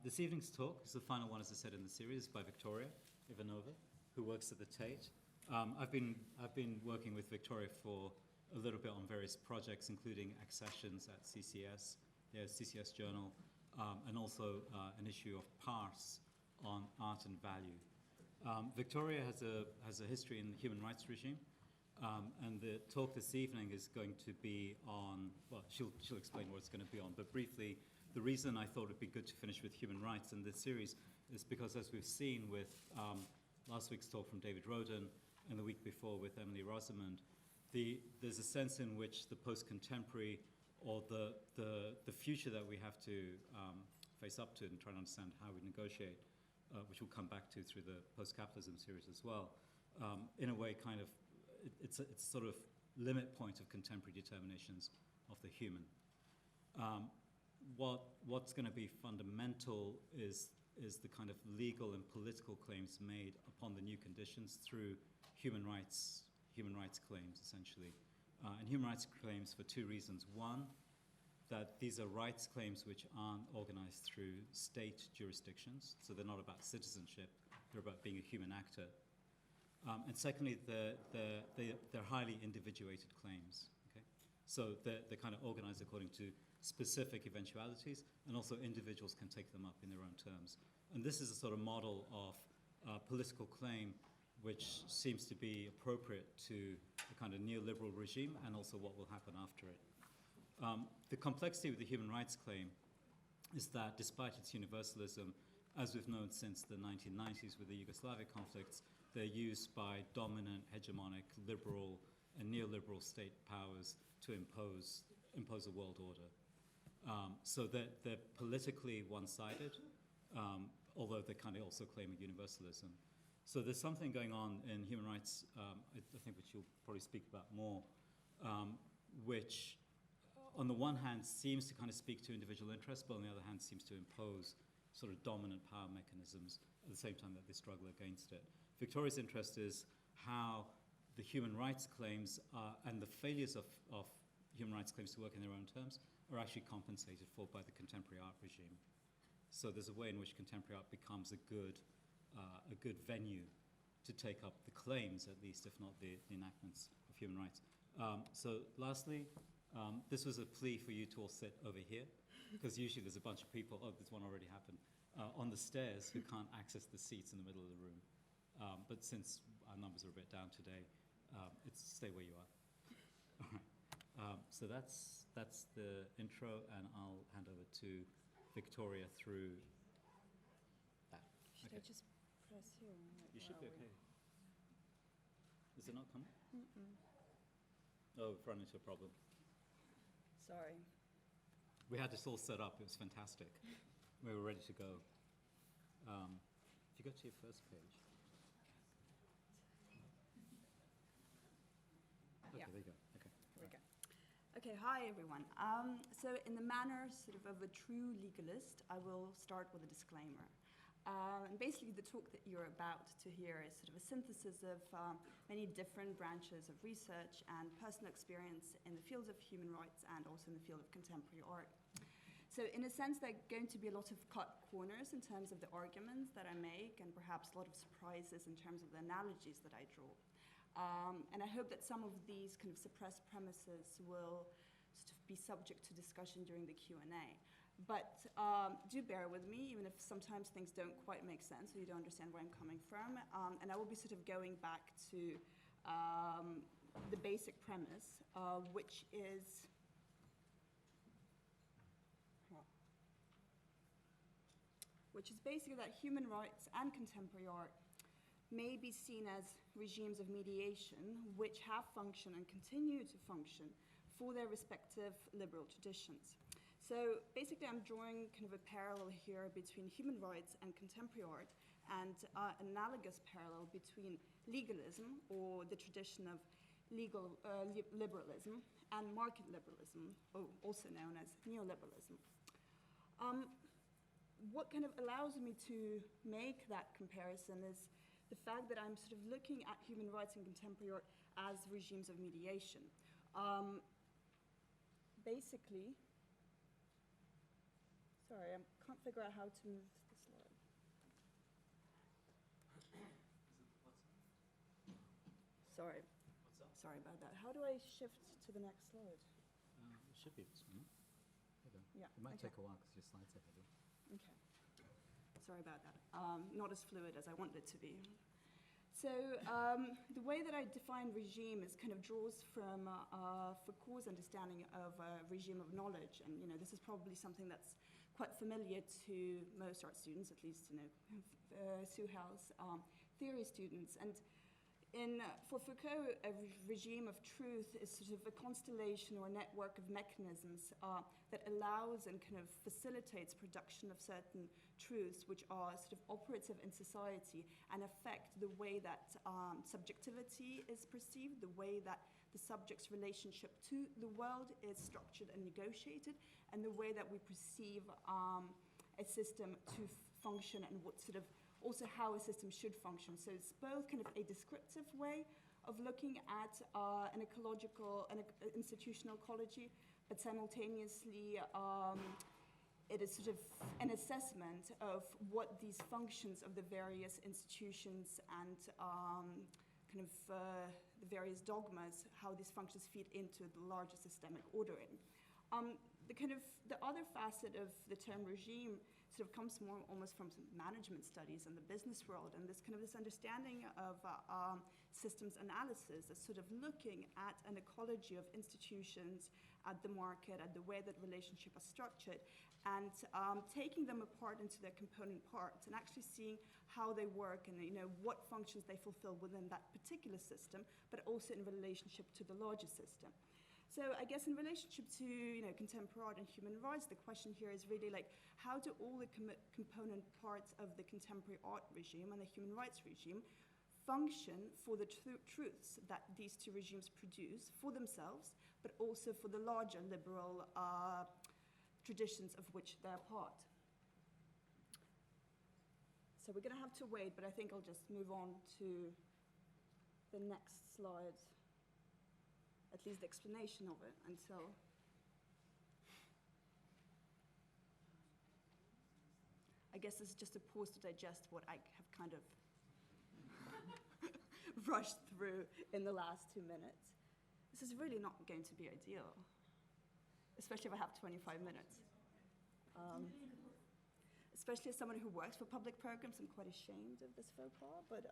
This evening's talk is the final one, as I said, in the series by Victoria Ivanova, who works at the Tate. I've been working with Victoria for a little bit on various projects, including accessions at CCS, the CCS Journal, and also an issue of Parse on art and value. Victoria has a history in the human rights regime, and the talk this evening is going to be on, well, she'll explain what it's going to be on, but briefly, the reason I thought it'd be good to finish with human rights in this series is because, as we've seen with last week's talk from David Roden and the week before with Emily Rosamond, there's a sense in which the post-contemporary or the future that we have to face up to and try to understand how we negotiate, which we'll come back to through the post-capitalism series as well, in a way kind of, it's a sort of limit point of contemporary determinations of the human. What's going to be fundamental is the kind of legal and political claims made upon the new conditions through human rights claims, essentially. And human rights claims for two reasons. One, that these are rights claims which aren't organized through state jurisdictions, so they're not about citizenship, they're about being a human actor. And secondly, they're highly individuated claims. Okay? So they're kind of organized according to specific eventualities, and also individuals can take them up in their own terms. And this is a sort of model of political claim which seems to be appropriate to the kind of neoliberal regime and also what will happen after it. The complexity with the human rights claim is that despite its universalism, as we've known since the 1990s with the Yugoslavia conflicts, they're used by dominant, hegemonic, liberal and neoliberal state powers to impose a world order. So they're politically one-sided, although they kind of also claim a universalism. So there's something going on in human rights, I think, which you'll probably speak about more, which on the one hand seems to kind of speak to individual interests, but on the other hand seems to impose sort of dominant power mechanisms at the same time that they struggle against it. Victoria's interest is how the human rights claims and the failures of human rights claims to work in their own terms are actually compensated for by the contemporary art regime. So there's a way in which contemporary art becomes a good venue to take up the claims, at least, if not the enactments of human rights. So lastly, this was a plea for you to all sit over here, because usually there's a bunch of people, this one already happened, on the stairs who can't access the seats in the middle of the room. But since our numbers are a bit down today, it's stay where you are. All right. So that's the intro, and I'll hand over to Victoria through that. Should I just press here? You should be okay. Is it not coming? Mm-mm. Oh, we've run into a problem. Sorry. We had this all set up. It was fantastic. We were ready to go. If you go to your first page. Okay, Yeah. there you go. Okay. Here we go. Okay, hi everyone. So in the manner sort of a true legalist, I will start with a disclaimer. And basically the talk that you're about to hear is sort of a synthesis of many different branches of research and personal experience in the fields of human rights and also in the field of contemporary art. So in a sense, there are going to be a lot of cut corners in terms of the arguments that I make, and perhaps a lot of surprises in terms of the analogies that I draw. And I hope that some of these kind of suppressed premises will sort of be subject to discussion during the Q&A. But do bear with me, even if sometimes things don't quite make sense or you don't understand where I'm coming from. And I will be sort of going back to the basic premise, which is basically that human rights and contemporary art may be seen as regimes of mediation which have functioned and continue to function for their respective liberal traditions. So basically I'm drawing kind of a parallel here between human rights and contemporary art, and an analogous parallel between legalism, or the tradition of legal liberalism, and market liberalism, also known as neoliberalism. What kind of allows me to make that comparison is the fact that I'm sort of looking at human rights and contemporary art as regimes of mediation. Basically, Sorry, I can't figure out how to move the slide. Sorry. What's up? Sorry about that. How do I shift to the next slide? It should be this one. Okay. Yeah. It might okay. take a while because your slides are heavy. Okay. Sorry about that. Not as fluid as I wanted it to be. So the way that I define regime is kind of draws from Foucault's understanding of a regime of knowledge, and this is probably something that's quite familiar to most art students, at least Suhail's theory students. And for Foucault, a regime of truth is sort of a constellation or a network of mechanisms that allows and kind of facilitates production of certain truths which are sort of operative in society and affect the way that subjectivity is perceived, the way that the subject's relationship to the world is structured and negotiated, and the way that we perceive a system to function and what sort of also how a system should function. So it's both kind of a descriptive way of looking at an ecological, an institutional ecology, but simultaneously it is sort of an assessment of what these functions of the various institutions and kind of the various dogmas, how these functions feed into the larger systemic ordering. The other facet of the term regime sort of comes more almost from some management studies in the business world, and this understanding of systems analysis is sort of looking at an ecology of institutions, at the market, at the way that relationships are structured, and taking them apart into their component parts and actually seeing how they work and what functions they fulfill within that particular system, but also in relationship to the larger system. So I guess in relationship to contemporary art and human rights, the question here is really like, how do all the component parts of the contemporary art regime and the human rights regime function for the truths that these two regimes produce for themselves, but also for the larger liberal traditions of which they're part? So we're going to have to wait, but I think I'll just move on to the next slide. At least the explanation of it until I guess this is just a pause to digest what I have kind of rushed through in the last 2 minutes. This is really not going to be ideal, especially if I have 25 minutes. Especially as someone who works for public programs, I'm quite ashamed of this faux pas, but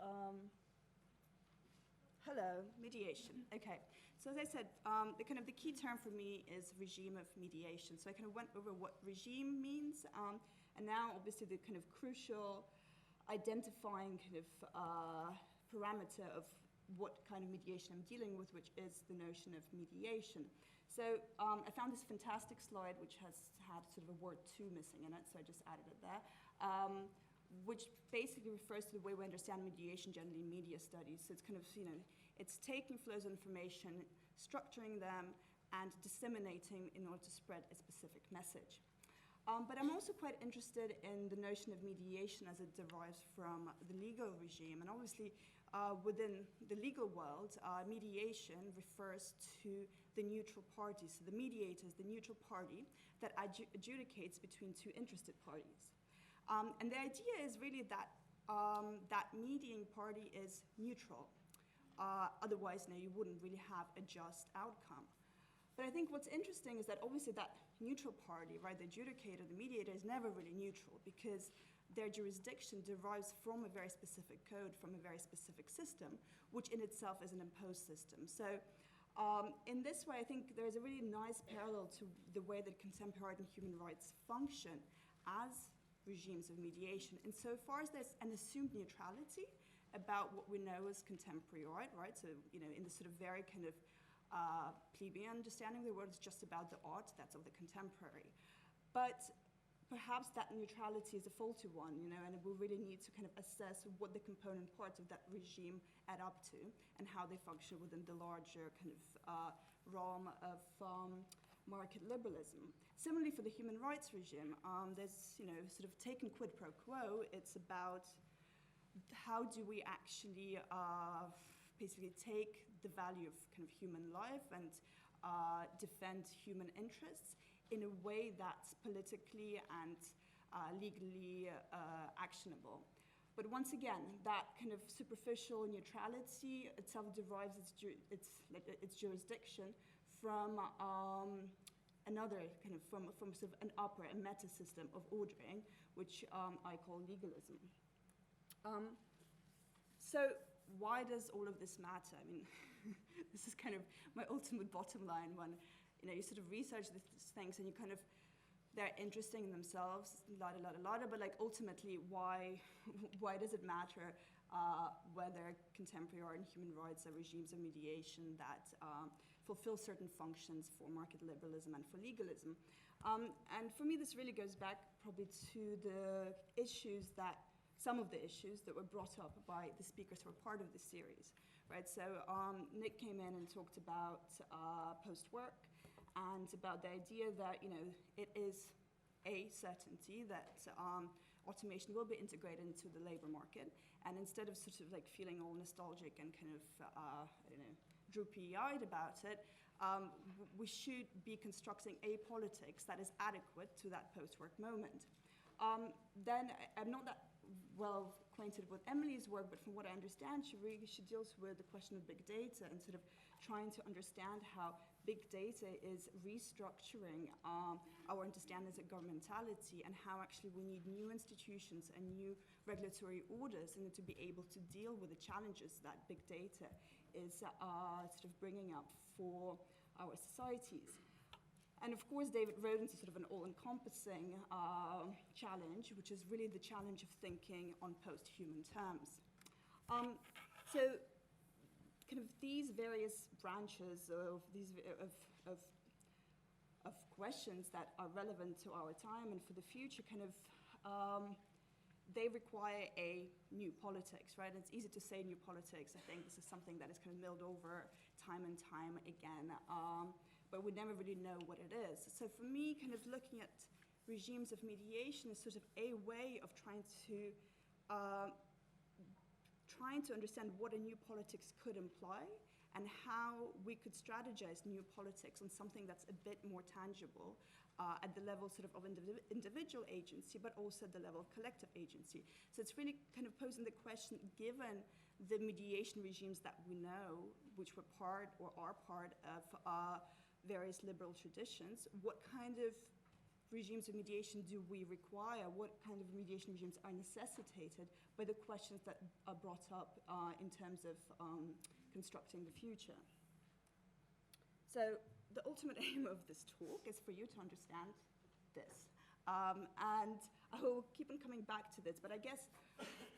hello, mediation. Okay, so as I said, the key term for me is regime of mediation. So I kind of went over what regime means, and now obviously the kind of crucial identifying kind of parameter of what kind of mediation I'm dealing with, which is the notion of mediation. So I found this fantastic slide which has had sort of a word "to" missing in it, so I just added it there. Which basically refers to the way we understand mediation generally in media studies. So it's kind of, it's taking flows of information, structuring them, and disseminating in order to spread a specific message. But I'm also quite interested in the notion of mediation as it derives from the legal regime. And obviously, within the legal world, mediation refers to the neutral party. So the mediator is the neutral party that adjudicates between two interested parties. And the idea is really that that mediating party is neutral. Otherwise, you wouldn't really have a just outcome. But I think what's interesting is that obviously that neutral party, right, the adjudicator, the mediator, is never really neutral because their jurisdiction derives from a very specific code, from a very specific system, which in itself is an imposed system. So in this way, I think there's a really nice parallel to the way that contemporary art and human rights function as regimes of mediation, insofar as there's an assumed neutrality about what we know as contemporary art, right? So, in the sort of very kind of plebeian understanding of the word, it's just about the art that's of the contemporary. But perhaps that neutrality is a faulty one, and we really need to kind of assess what the component parts of that regime add up to and how they function within the larger kind of realm of market liberalism. Similarly, for the human rights regime, there's, sort of taken quid pro quo. It's about how do we actually basically take the value of kind of human life and defend human interests in a way that's politically and legally actionable. But once again, that kind of superficial neutrality itself derives its jurisdiction from another kind of, from sort of an upper, a meta system of ordering, which I call legalism. So why does all of this matter? I mean, this is kind of my ultimate bottom line when, you sort of research these things and you kind of, they're interesting in themselves, but like ultimately, why does it matter whether contemporary art and human rights are regimes of mediation that fulfill certain functions for market liberalism and for legalism? And for me, this really goes back probably to the issues some of the issues that were brought up by the speakers who were part of this series, right? So Nick came in and talked about post-work, and about the idea that, it is a certainty that automation will be integrated into the labor market. And instead of sort of like feeling all nostalgic and kind of, droopy-eyed about it, we should be constructing a politics that is adequate to that post-work moment. Then I'm not that well acquainted with Emily's work, but from what I understand, she deals with the question of big data and sort of trying to understand how big data is restructuring our understandings of governmentality and how actually we need new institutions and new regulatory orders in order to be able to deal with the challenges that big data is sort of bringing up for our societies. And of course, David wrote into sort of an all-encompassing challenge, which is really the challenge of thinking on post-human terms. So kind of these various branches of questions that are relevant to our time and for the future kind of, they require a new politics, right? It's easy to say new politics. I think this is something that is kind of milled over time and time again. But we never really know what it is. So for me, kind of looking at regimes of mediation is sort of a way of trying to understand what a new politics could imply and how we could strategize new politics on something that's a bit more tangible at the level sort of individual agency, but also at the level of collective agency. So it's really kind of posing the question, given the mediation regimes that we know, which were part or are part of various liberal traditions, what kind of regimes of mediation do we require? What kind of mediation regimes are necessitated by the questions that are brought up in terms of constructing the future? So the ultimate aim of this talk is for you to understand this. And I will keep on coming back to this, but I guess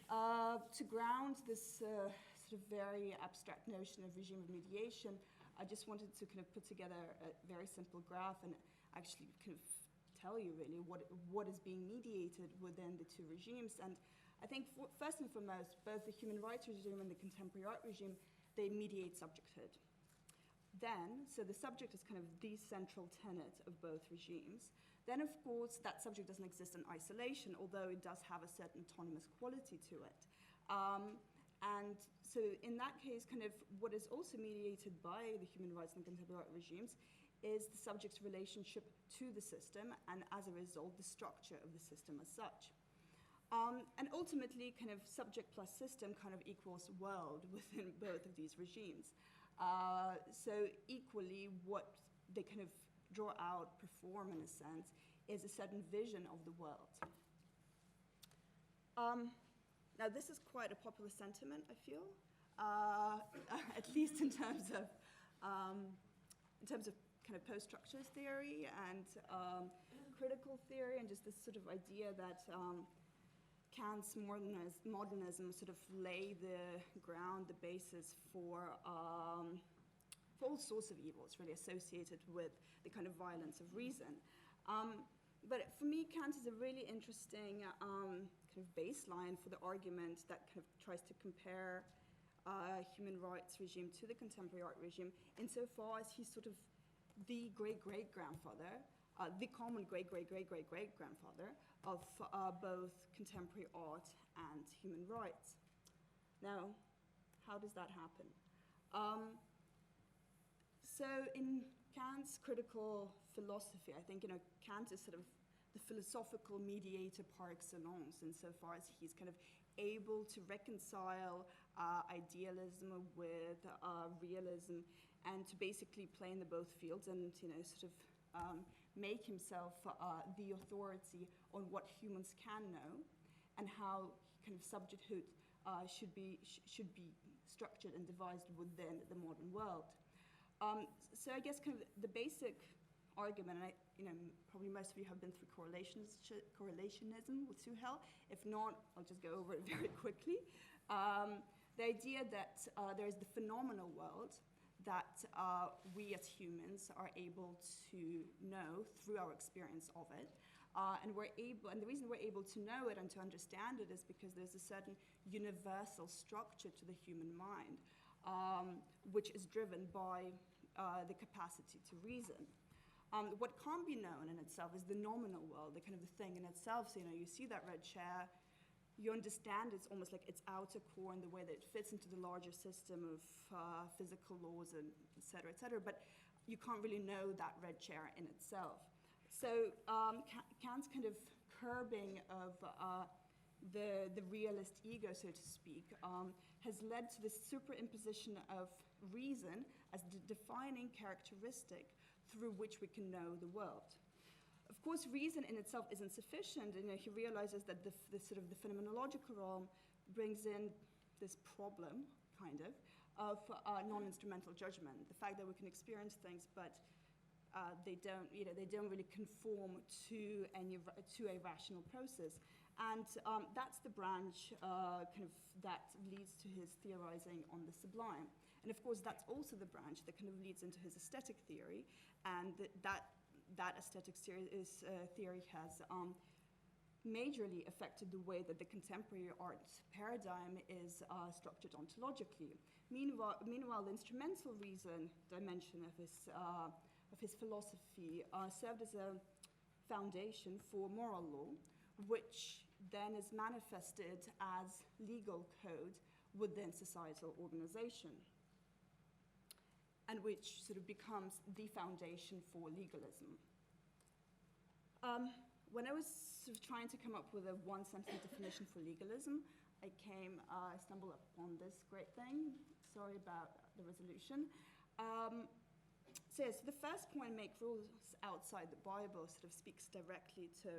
to ground this sort of very abstract notion of regime of mediation, I just wanted to kind of put together a very simple graph and actually kind of tell you really what is being mediated within the two regimes. And I think first and foremost, both the human rights regime and the contemporary art regime, they mediate subjecthood. Then, so the subject is kind of the central tenet of both regimes. Then, of course, that subject doesn't exist in isolation, although it does have a certain autonomous quality to it. And so in that case, kind of what is also mediated by the human rights and contemporary art regimes is the subject's relationship to the system, and as a result, the structure of the system as such. And ultimately, kind of subject plus system kind of equals world within both of these regimes. So equally, what they kind of draw out, perform in a sense, is a certain vision of the world. Now, this is quite a popular sentiment, I feel, at least in terms of kind of post-structures theory and critical theory, and just this sort of idea that Kant's modernism sort of lay the ground, the basis for all sorts of evils really associated with the kind of violence of reason. But for me, Kant is a really interesting kind of baseline for the argument that kind of tries to compare human rights regime to the contemporary art regime, insofar as he's sort of the great-great-grandfather, the common great-great-great-great-great-grandfather of both contemporary art and human rights. Now, how does that happen? So in Kant's critical philosophy. I think, Kant is sort of the philosophical mediator par excellence, insofar as he's kind of able to reconcile idealism with realism, and to basically play in the both fields, and sort of make himself the authority on what humans can know, and how kind of subjecthood should be structured and devised within the modern world. So I guess kind of the basic argument, and probably most of you have been through correlationism with Suhel. If not, I'll just go over it very quickly. The idea that there is the phenomenal world that we as humans are able to know through our experience of it. And the reason we're able to know it and to understand it is because there's a certain universal structure to the human mind, which is driven by the capacity to reason. What can't be known in itself is the nominal world, the kind of the thing in itself. So, you see that red chair, you understand it's almost like its outer core and the way that it fits into the larger system of physical laws, and et cetera, but you can't really know that red chair in itself. So Kant's kind of curbing of the realist ego, so to speak, has led to this superimposition of reason as the defining characteristic through which we can know the world. Of course, reason in itself isn't sufficient. He realizes that the sort of the phenomenological realm brings in this problem, kind of non-instrumental judgment. The fact that we can experience things, but they don't really conform to a rational process. And that's the branch that leads to his theorizing on the sublime. And of course, that's also the branch that kind of leads into his aesthetic theory, and that aesthetic theory has majorly affected the way that the contemporary art paradigm is structured ontologically. Meanwhile, the instrumental reason dimension of his philosophy served as a foundation for moral law, which then is manifested as legal code within societal organization, and which sort of becomes the foundation for legalism. When I was sort of trying to come up with a one-sentence definition for legalism, I stumbled upon this great thing. Sorry about the resolution. So the first point, make rules outside the Bible, sort of speaks directly to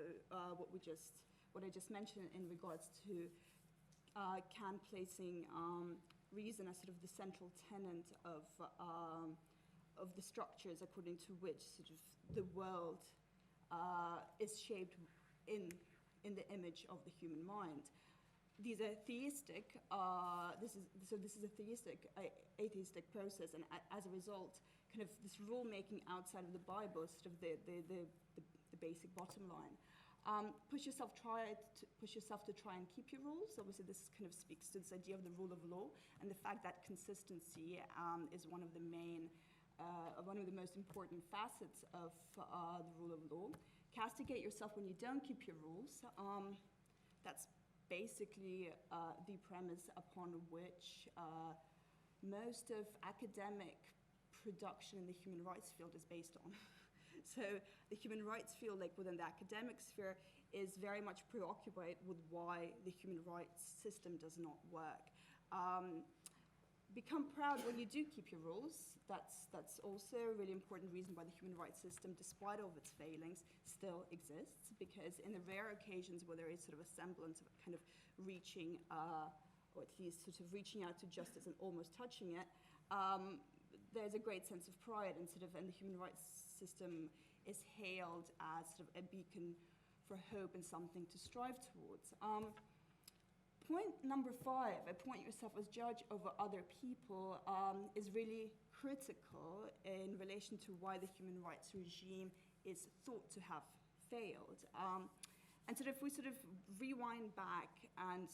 what I just mentioned in regards to Kant placing reason as sort of the central tenet of the structures according to which sort of the world is shaped in the image of the human mind. These are theistic. This is a atheistic process, and as a result, kind of this rule-making outside of the Bible is sort of the basic bottom line. Push yourself to try and keep your rules. Obviously, this kind of speaks to this idea of the rule of law, and the fact that consistency is one of the most important facets of the rule of law. Castigate yourself when you don't keep your rules. That's basically the premise upon which most of academic production in the human rights field is based on. So the human rights field, like within the academic sphere, is very much preoccupied with why the human rights system does not work. Become proud when you do keep your rules. That's also a really important reason why the human rights system, despite all of its failings, still exists, because in the rare occasions where there is sort of a semblance of kind of reaching, or at least sort of reaching out to justice and almost touching it, there's a great sense of pride, and the human rights system is hailed as sort of a beacon for hope and something to strive towards. Point number 5, appoint yourself as judge over other people, is really critical in relation to why the human rights regime is thought to have failed. And so if we sort of rewind back and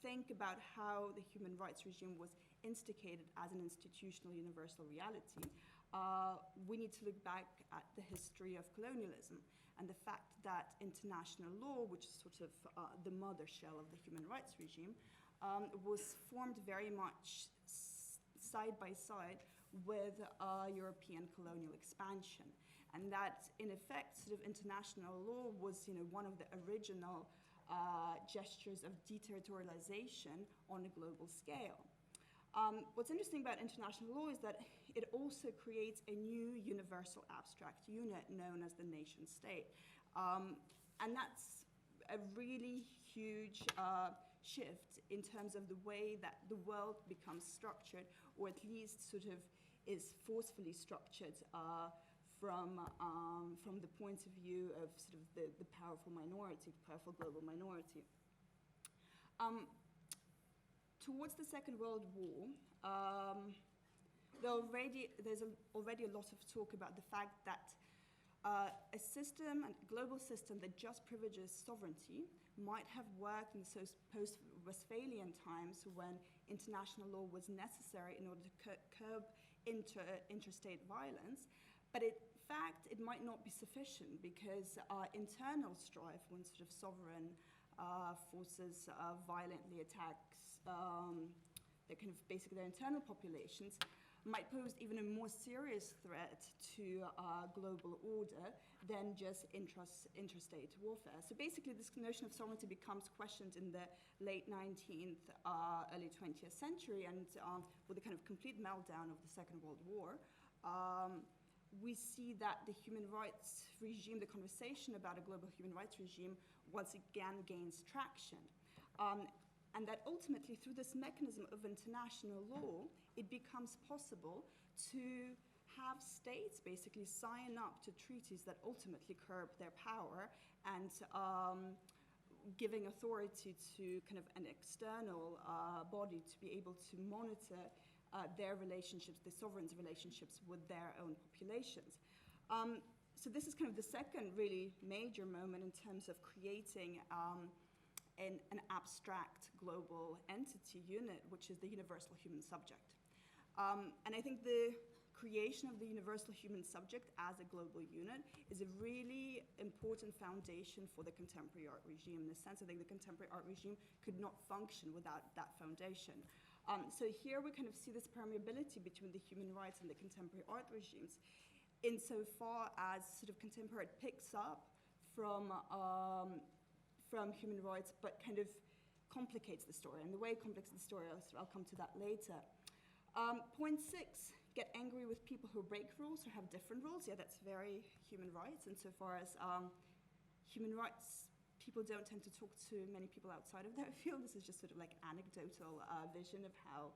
think about how the human rights regime was instigated as an institutional universal reality, we need to look back at the history of colonialism and the fact that international law, which is sort of the mother shell of the human rights regime, was formed very much side by side with European colonial expansion. and that, in effect, sort of international law was, one of the original gestures of deterritorialization on a global scale. What's interesting about international law is that it also creates a new universal abstract unit known as the nation state. And that's a really huge shift in terms of the way that the world becomes structured, or at least sort of is forcefully structured from the point of view of sort of the powerful minority, the powerful global minority. Towards the Second World War, there's already a lot of talk about the fact that a system, a global system that just privileges sovereignty might have worked in the post-Westphalian times when international law was necessary in order to curb interstate violence. But in fact, it might not be sufficient because internal strife, when sort of sovereign forces violently attacks their internal populations, might pose even a more serious threat to global order than just interstate warfare. So basically, this notion of sovereignty becomes questioned in the late 19th, early 20th century, and with the kind of complete meltdown of the Second World War, we see that the human rights regime, the conversation about a global human rights regime, once again gains traction. And that ultimately, through this mechanism of international law, it becomes possible to have states basically sign up to treaties that ultimately curb their power and giving authority to kind of an external body to be able to monitor their relationships, the sovereigns' relationships with their own populations. So this is kind of the second really major moment in terms of creating an abstract global entity unit, which is the universal human subject. And I think the creation of the universal human subject as a global unit is a really important foundation for the contemporary art regime. In a sense, I think the contemporary art regime could not function without that foundation. So here we kind of see this permeability between the human rights and the contemporary art regimes, insofar as sort of contemporary art picks up from human rights, but kind of complicates the story. And the way it complicates the story, I'll come to that later. Point 6, get angry with people who break rules or have different rules. Yeah, that's very human rights, insofar as human rights people don't tend to talk to many people outside of their field. This is just sort of like anecdotal vision of how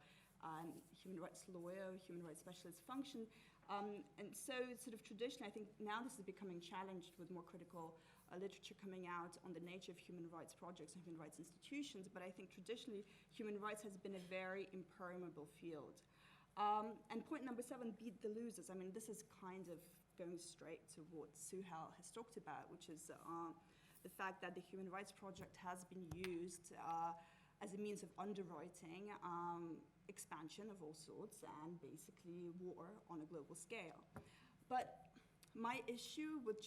human rights lawyer, human rights specialists function. And so sort of traditionally, I think now this is becoming challenged with more critical literature coming out on the nature of human rights projects and human rights institutions, but I think traditionally human rights has been a very impermeable field. And point number 7, beat the losers. I mean, this is kind of going straight to what Suhail has talked about, which is the fact that the human rights project has been used as a means of underwriting expansion of all sorts and basically war on a global scale. But my issue with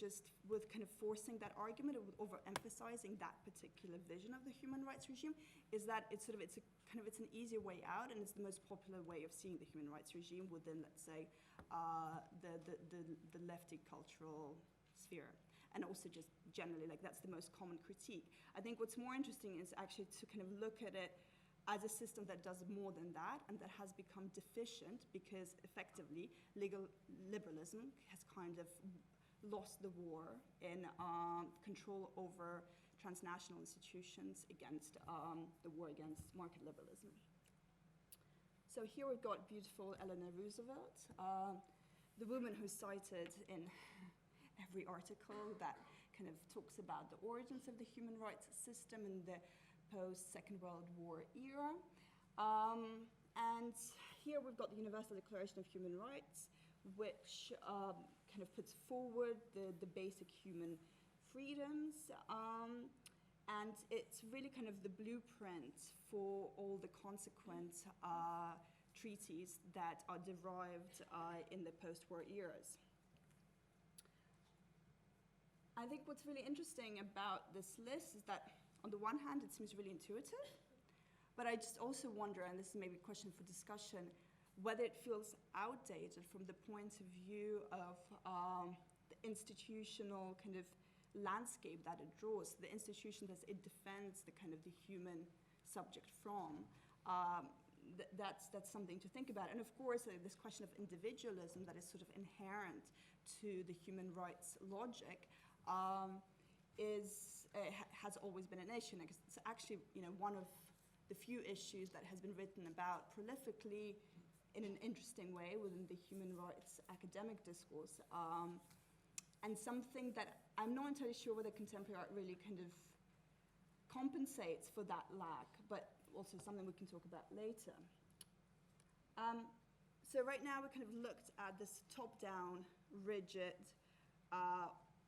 kind of forcing that argument, or with overemphasizing that particular vision of the human rights regime, is that it's an easier way out, and it's the most popular way of seeing the human rights regime within, let's say, the lefty cultural sphere, and also just generally, like, that's the most common critique. I think what's more interesting is actually to kind of look at it as a system that does more than that, and that has become deficient because effectively legal liberalism has kind of lost the war in control over transnational institutions against the war against market liberalism. So here we've got beautiful Eleanor Roosevelt, the woman who's cited in every article that kind of talks about the origins of the human rights system in the post-Second World War era. And here we've got the Universal Declaration of Human Rights, which kind of puts forward the basic human freedoms. And it's really kind of the blueprint for all the consequent treaties that are derived in the post-war eras. I think what's really interesting about this list is that on the one hand, it seems really intuitive, but I just also wonder, and this is maybe a question for discussion, whether it feels outdated from the point of view of the institutional kind of landscape that it draws, the institution that it defends the kind of the human subject from. That's something to think about. And of course, this question of individualism that is sort of inherent to the human rights logic has always been an issue. And it's actually, one of the few issues that has been written about prolifically in an interesting way within the human rights academic discourse, and something that I'm not entirely sure whether contemporary art really kind of compensates for that lack, but also something we can talk about later. So right now we kind of looked at this top-down, rigid,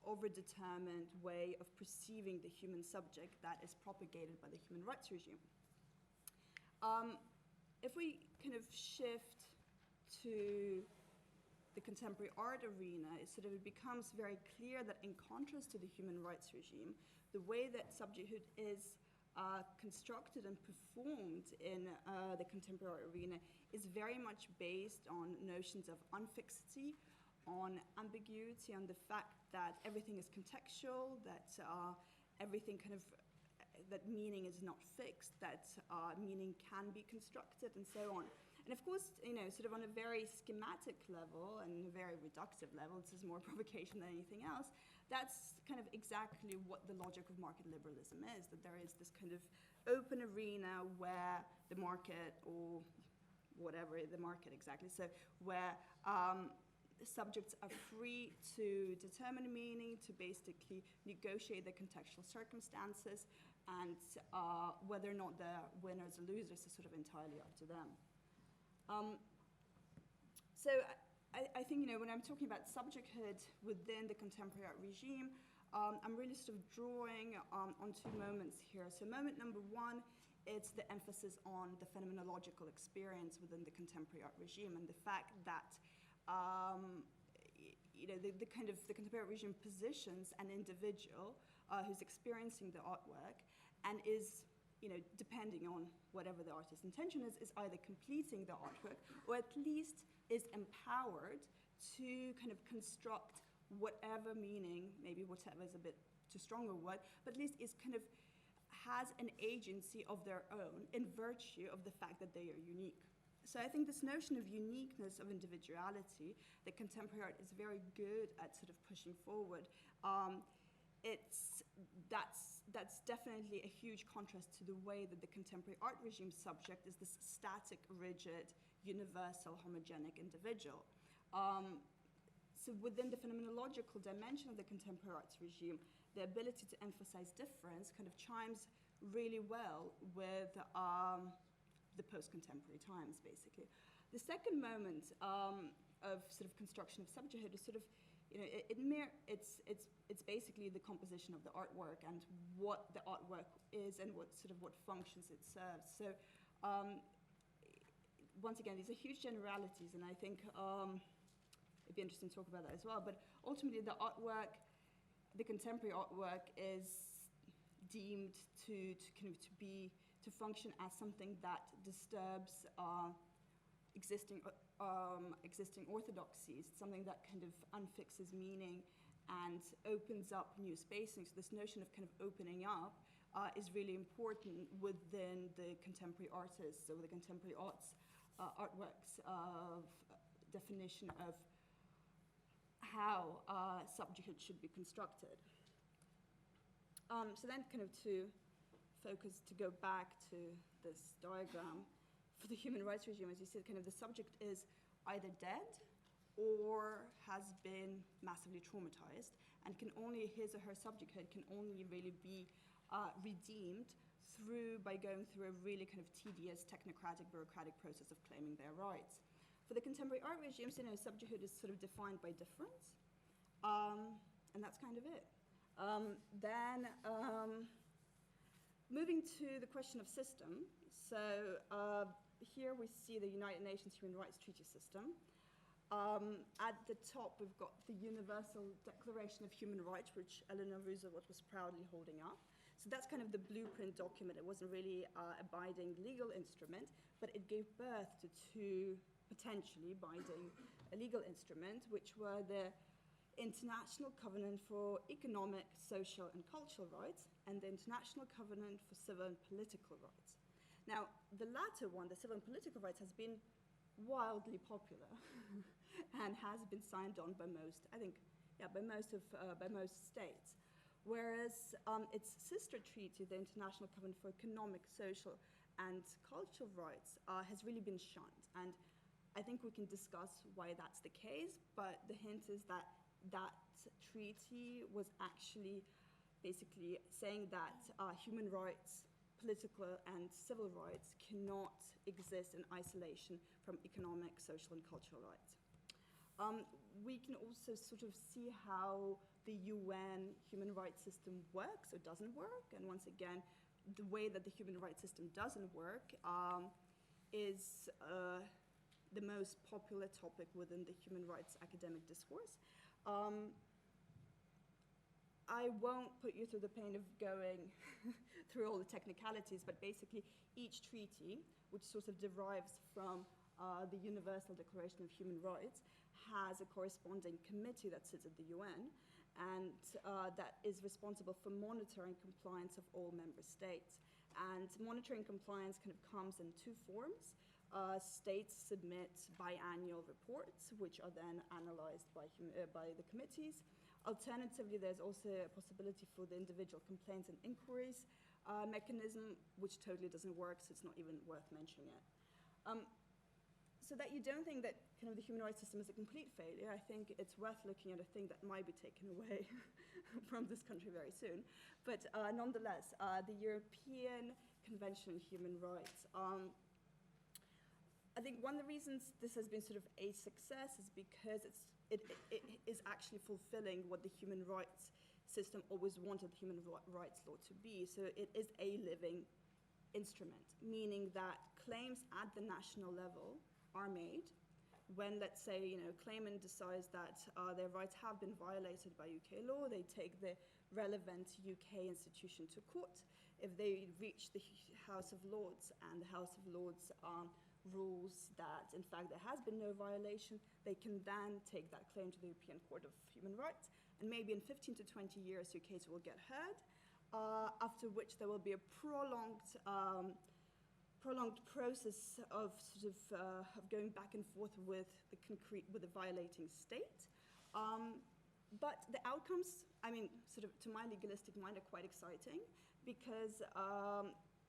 overdetermined way of perceiving the human subject that is propagated by the human rights regime. If we kind of shift to the contemporary art arena, it becomes very clear that in contrast to the human rights regime, the way that subjecthood is constructed and performed in the contemporary art arena is very much based on notions of unfixity, on ambiguity, on the fact that everything is contextual, that everything kind of, that meaning is not fixed, that meaning can be constructed, and so on. And of course, sort of on a very schematic level and a very reductive level, this is more provocation than anything else, that's kind of exactly what the logic of market liberalism is, that there is this kind of open arena where the market, or whatever the market exactly, so where subjects are free to determine meaning, to basically negotiate the contextual circumstances, and whether or not they're winners or losers is sort of entirely up to them. So I think, when I'm talking about subjecthood within the contemporary art regime, I'm really sort of drawing on two moments here. So moment number one, it's the emphasis on the phenomenological experience within the contemporary art regime, and the fact that the contemporary art regime positions an individual who's experiencing the artwork and is, depending on whatever the artist's intention is either completing the artwork or at least is empowered to kind of construct whatever meaning, maybe whatever is a bit too strong a word, but at least is kind of has an agency of their own in virtue of the fact that they are unique. So I think this notion of uniqueness, of individuality, that contemporary art is very good at sort of pushing forward. That's definitely a huge contrast to the way that the contemporary art regime subject is this static, rigid, universal, homogenic individual. So within the phenomenological dimension of the contemporary arts regime, the ability to emphasize difference kind of chimes really well with the post-contemporary times, basically. The second moment of sort of construction of subjecthood is sort of, it's basically the composition of the artwork and what the artwork is and what functions it serves. So once again, these are huge generalities, and I think it'd be interesting to talk about that as well. But ultimately, the contemporary artwork is deemed to function as something that disturbs existing orthodoxies, something that kind of unfixes meaning and opens up new spacing. So this notion of kind of opening up is really important within the contemporary artists, or the contemporary artworks of definition of how subjecthood should be constructed. So then kind of to go back to this diagram, for the human rights regime, as you said, kind of the subject is either dead or has been massively traumatized, and his or her subjecthood can only really be redeemed by going through a really kind of tedious, technocratic, bureaucratic process of claiming their rights. For the contemporary art regimes, subjecthood is sort of defined by difference, and that's kind of it. Moving to the question of system, so here we see the United Nations Human Rights Treaty system. At the top, we've got the Universal Declaration of Human Rights, which Eleanor Roosevelt was proudly holding up. So that's kind of the blueprint document. It wasn't really a binding legal instrument, but it gave birth to two potentially binding legal instruments, which were the International Covenant for Economic, Social and Cultural Rights, and the International Covenant for Civil and Political Rights. Now, the latter one, the civil and political rights, has been wildly popular and has been signed on by most, I think, by most states. Whereas its sister treaty, the International Covenant for Economic, Social and Cultural Rights, has really been shunned. And I think we can discuss why that's the case, but the hint is that that treaty was actually basically saying that human rights, political and civil rights cannot exist in isolation from economic, social and cultural rights. We can also sort of see how the UN human rights system works or doesn't work. And once again, the way that the human rights system doesn't work is the most popular topic within the human rights academic discourse. I won't put you through the pain of going through all the technicalities, but basically each treaty, which sort of derives from the Universal Declaration of Human Rights, has a corresponding committee that sits at the UN and that is responsible for monitoring compliance of all member states. And monitoring compliance kind of comes in two forms. States submit biannual reports, which are then analyzed by the committees. Alternatively, there's also a possibility for the individual complaints and inquiries mechanism, which totally doesn't work, so it's not even worth mentioning it. So that you don't think that kind of the human rights system is a complete failure, I think it's worth looking at a thing that might be taken away from this country very soon. But nonetheless, the European Convention on Human Rights. I think one of the reasons this has been sort of a success is because it is actually fulfilling what the human rights system always wanted the human rights law to be. So it is a living instrument, meaning that claims at the national level are made when, let's say, claimant decides that their rights have been violated by UK law. They take the relevant UK institution to court. If they reach the House of Lords and the House of Lords rules that, in fact, there has been no violation, they can then take that claim to the European Court of Human Rights, and maybe in 15 to 20 years your case will get heard, after which there will be a prolonged process of sort of going back and forth with the violating state. But the outcomes, I mean, sort of to my legalistic mind, are quite exciting, because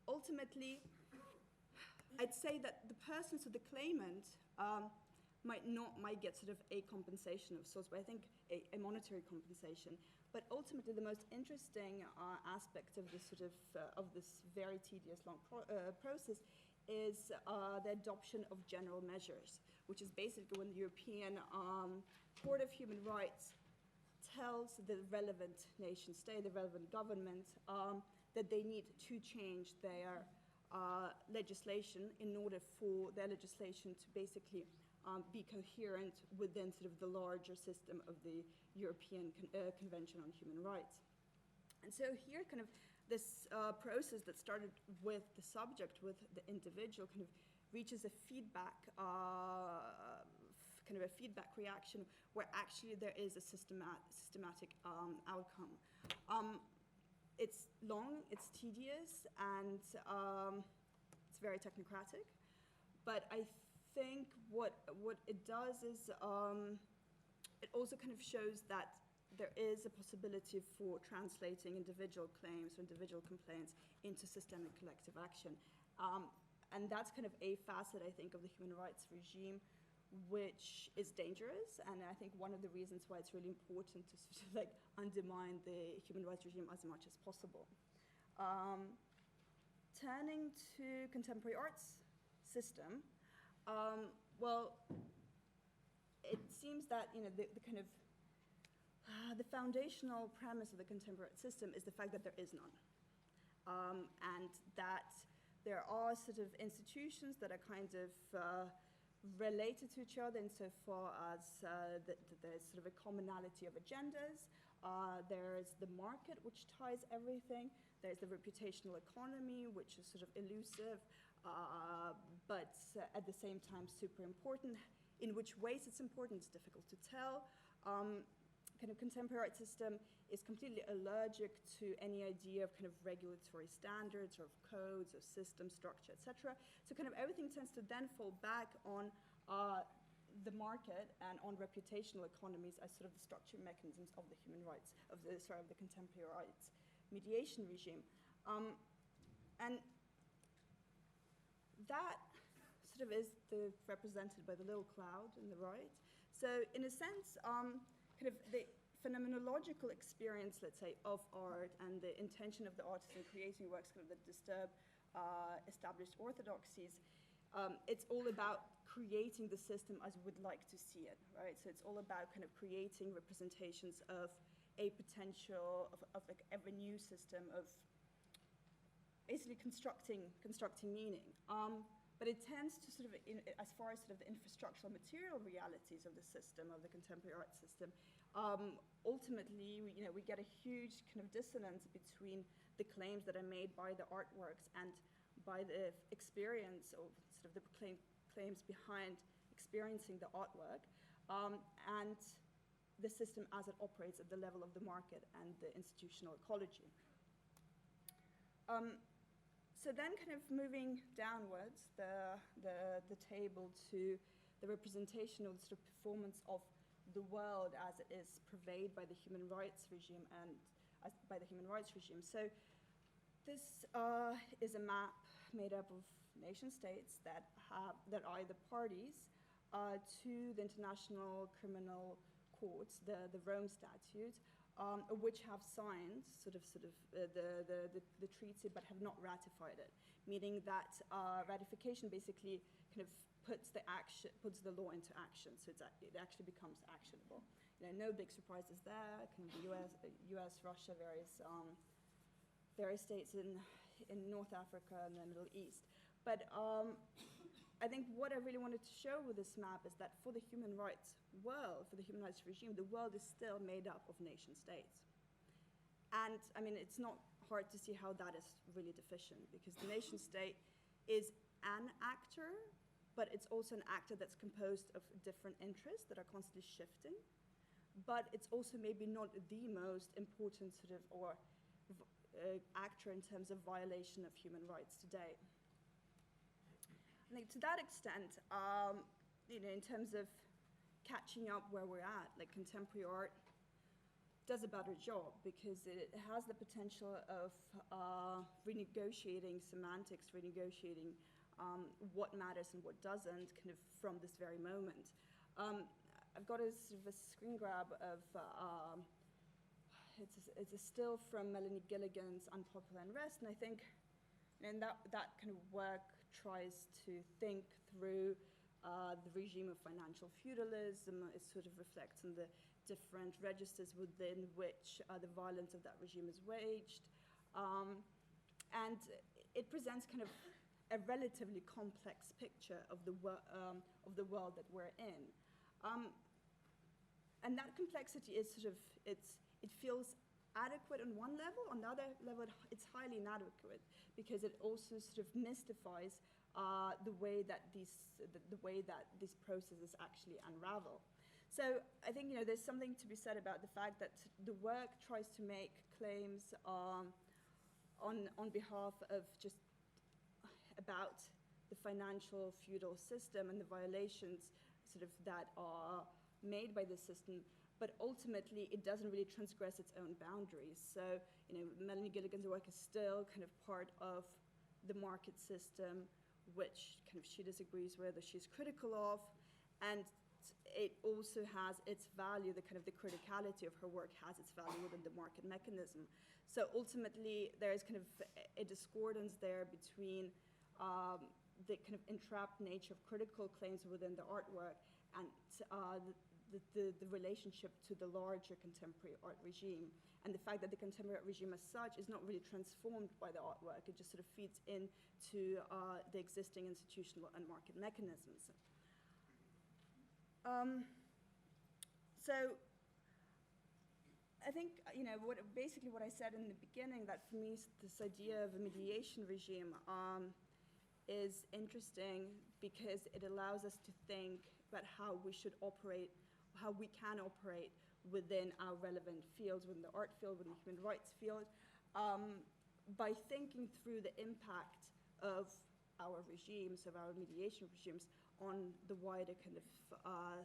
ultimately, I'd say that the person, so the claimant, might get sort of a compensation of sorts, but I think a monetary compensation. But ultimately, the most interesting aspect of this sort of this very tedious, long process is the adoption of general measures, which is basically when the European Court of Human Rights tells the relevant nation state, the relevant government, that they need to change their legislation in order for their legislation to basically be coherent within sort of the larger system of the European Convention on Human Rights. And so here kind of this process that started with the subject, with the individual, kind of reaches a feedback, kind of a feedback reaction where actually there is a systematic outcome. It's long, it's tedious, and it's very technocratic. But I think what it does is it also kind of shows that there is a possibility for translating individual claims or individual complaints into systemic collective action. And that's kind of a facet, I think, of the human rights regime, which is dangerous, and I think one of the reasons why it's really important to sort of like undermine the human rights regime as much as possible. Turning to contemporary arts system, well, it seems that the kind of the foundational premise of the contemporary art system is the fact that there is none, and that there are sort of institutions that are kind of related to each other insofar as there's sort of a commonality of agendas. There's the market, which ties everything. There's the reputational economy, which is sort of elusive, but at the same time super important. In which ways it's important, it's difficult to tell. kind of contemporary art system is completely allergic to any idea of kind of regulatory standards or of codes or system structure, etc. So kind of everything tends to then fall back on the market and on reputational economies as sort of the structural mechanisms of the human rights, of the contemporary rights mediation regime. And that sort of is represented by the little cloud on the right. So in a sense, kind of the phenomenological experience, let's say, of art and the intention of the artist in creating works kind of that disturb established orthodoxies, it's all about creating the system as we would like to see it, right? So it's all about kind of creating representations of a potential, of like a new system, of basically constructing meaning. But it tends to sort of, as far as sort of the infrastructural material realities of the system, of the contemporary art system, ultimately, we get a huge kind of dissonance between the claims that are made by the artworks and by the experience, or sort of the claims behind experiencing the artwork, and the system as it operates at the level of the market and the institutional ecology. So then kind of moving downwards the table to the representation of the sort of performance of the world as it is purveyed by the human rights regime and by the human rights regime. So this is a map made up of nation states that are the parties to the International Criminal Courts, the Rome Statute, which have signed the treaty but have not ratified it, meaning that ratification basically kind of puts the law into action, so it actually becomes actionable. No big surprises there. Kind of the U.S., Russia, various states in North Africa and the Middle East. But I think what I really wanted to show with this map is that for the human rights world, for the human rights regime, the world is still made up of nation states. And I mean, it's not hard to see how that is really deficient, because the nation state is an actor, but it's also an actor that's composed of different interests that are constantly shifting. But it's also maybe not the most important sort of, or actor in terms of violation of human rights today. I think to that extent, in terms of catching up where we're at, like contemporary art does a better job because it has the potential of renegotiating semantics, renegotiating what matters and what doesn't, kind of from this very moment. I've got a sort of a screen grab of it's a still from Melanie Gilligan's Unpopular Unrest, and I think that kind of work tries to think through the regime of financial feudalism. It sort of reflects on the different registers within which the violence of that regime is waged. And it presents kind of a relatively complex picture of the world that we're in. And that complexity is sort of, it feels adequate on one level, on the other level it's highly inadequate, because it also sort of mystifies the way that these processes actually unravel. So I think there's something to be said about the fact that the work tries to make claims on behalf of just about the financial feudal system and the violations sort of that are made by the system, but ultimately it doesn't really transgress its own boundaries. So Melanie Gilligan's work is still kind of part of the market system, which kind of she disagrees with or she's critical of, and it also has its value, the kind of the criticality of her work has its value within the market mechanism. So ultimately there is kind of a discordance there between the kind of entrapped nature of critical claims within the artwork and the relationship to the larger contemporary art regime, and the fact that the contemporary art regime as such is not really transformed by the artwork. It just sort of feeds into the existing institutional and market mechanisms. So I think basically what I said in the beginning, that for me this idea of a mediation regime is interesting because it allows us to think about how we should operate, how we can operate within our relevant fields, within the art field, within the human rights field, by thinking through the impact of our regimes, of our mediation regimes, on the wider kind of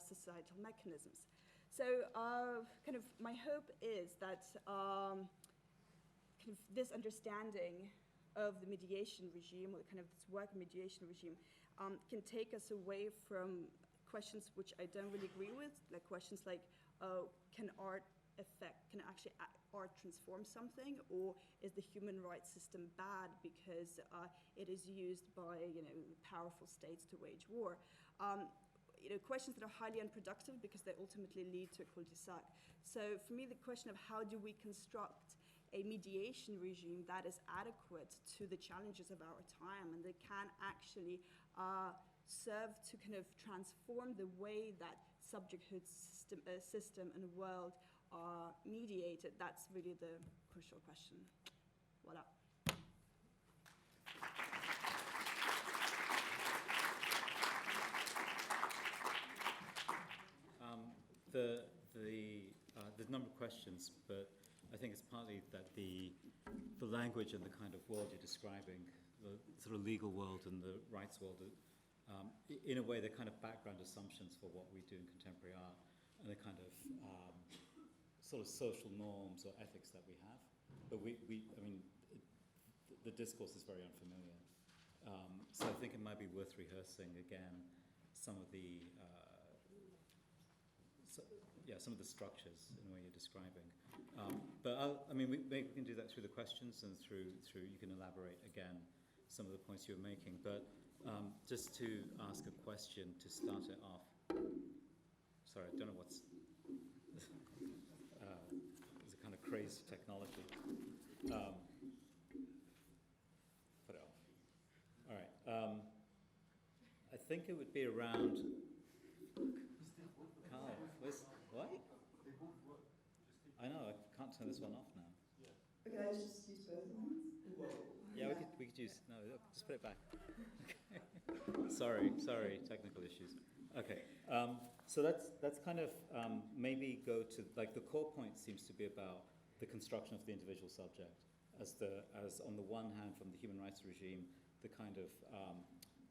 societal mechanisms. So kind of my hope is that kind of this understanding of the mediation regime, or kind of this work mediation regime, can take us away from questions which I don't really agree with, like questions like, can art transform something, or is the human rights system bad because it is used by powerful states to wage war? Questions that are highly unproductive because they ultimately lead to a cul-de-sac. So for me, the question of how do we construct a mediation regime that is adequate to the challenges of our time and that can actually serve to kind of transform the way that subjecthood system and world are mediated, that's really the crucial question. Voila. There's a number of questions, but I think it's partly that the language and the kind of world you're describing, the sort of legal world and the rights world, in a way they're kind of background assumptions for what we do in contemporary art, and the kind of sort of social norms or ethics that we have. But the discourse is very unfamiliar. So I think it might be worth rehearsing again some of the some of the structures in the way you're describing. But maybe we can do that through the questions and through you can elaborate again some of the points you were making. But just to ask a question to start it off. Sorry, I don't know what's there's a kind of crazed technology. Put it off. All right. I think it would be around. Carl, what? I know, I can't turn this one off now. Okay, I just use both ones? Yeah, we could use, no, just put it back. Sorry, technical issues. Okay, so that's kind of, maybe go to, like the core point seems to be about the construction of the individual subject as on the one hand from the human rights regime, the kind of,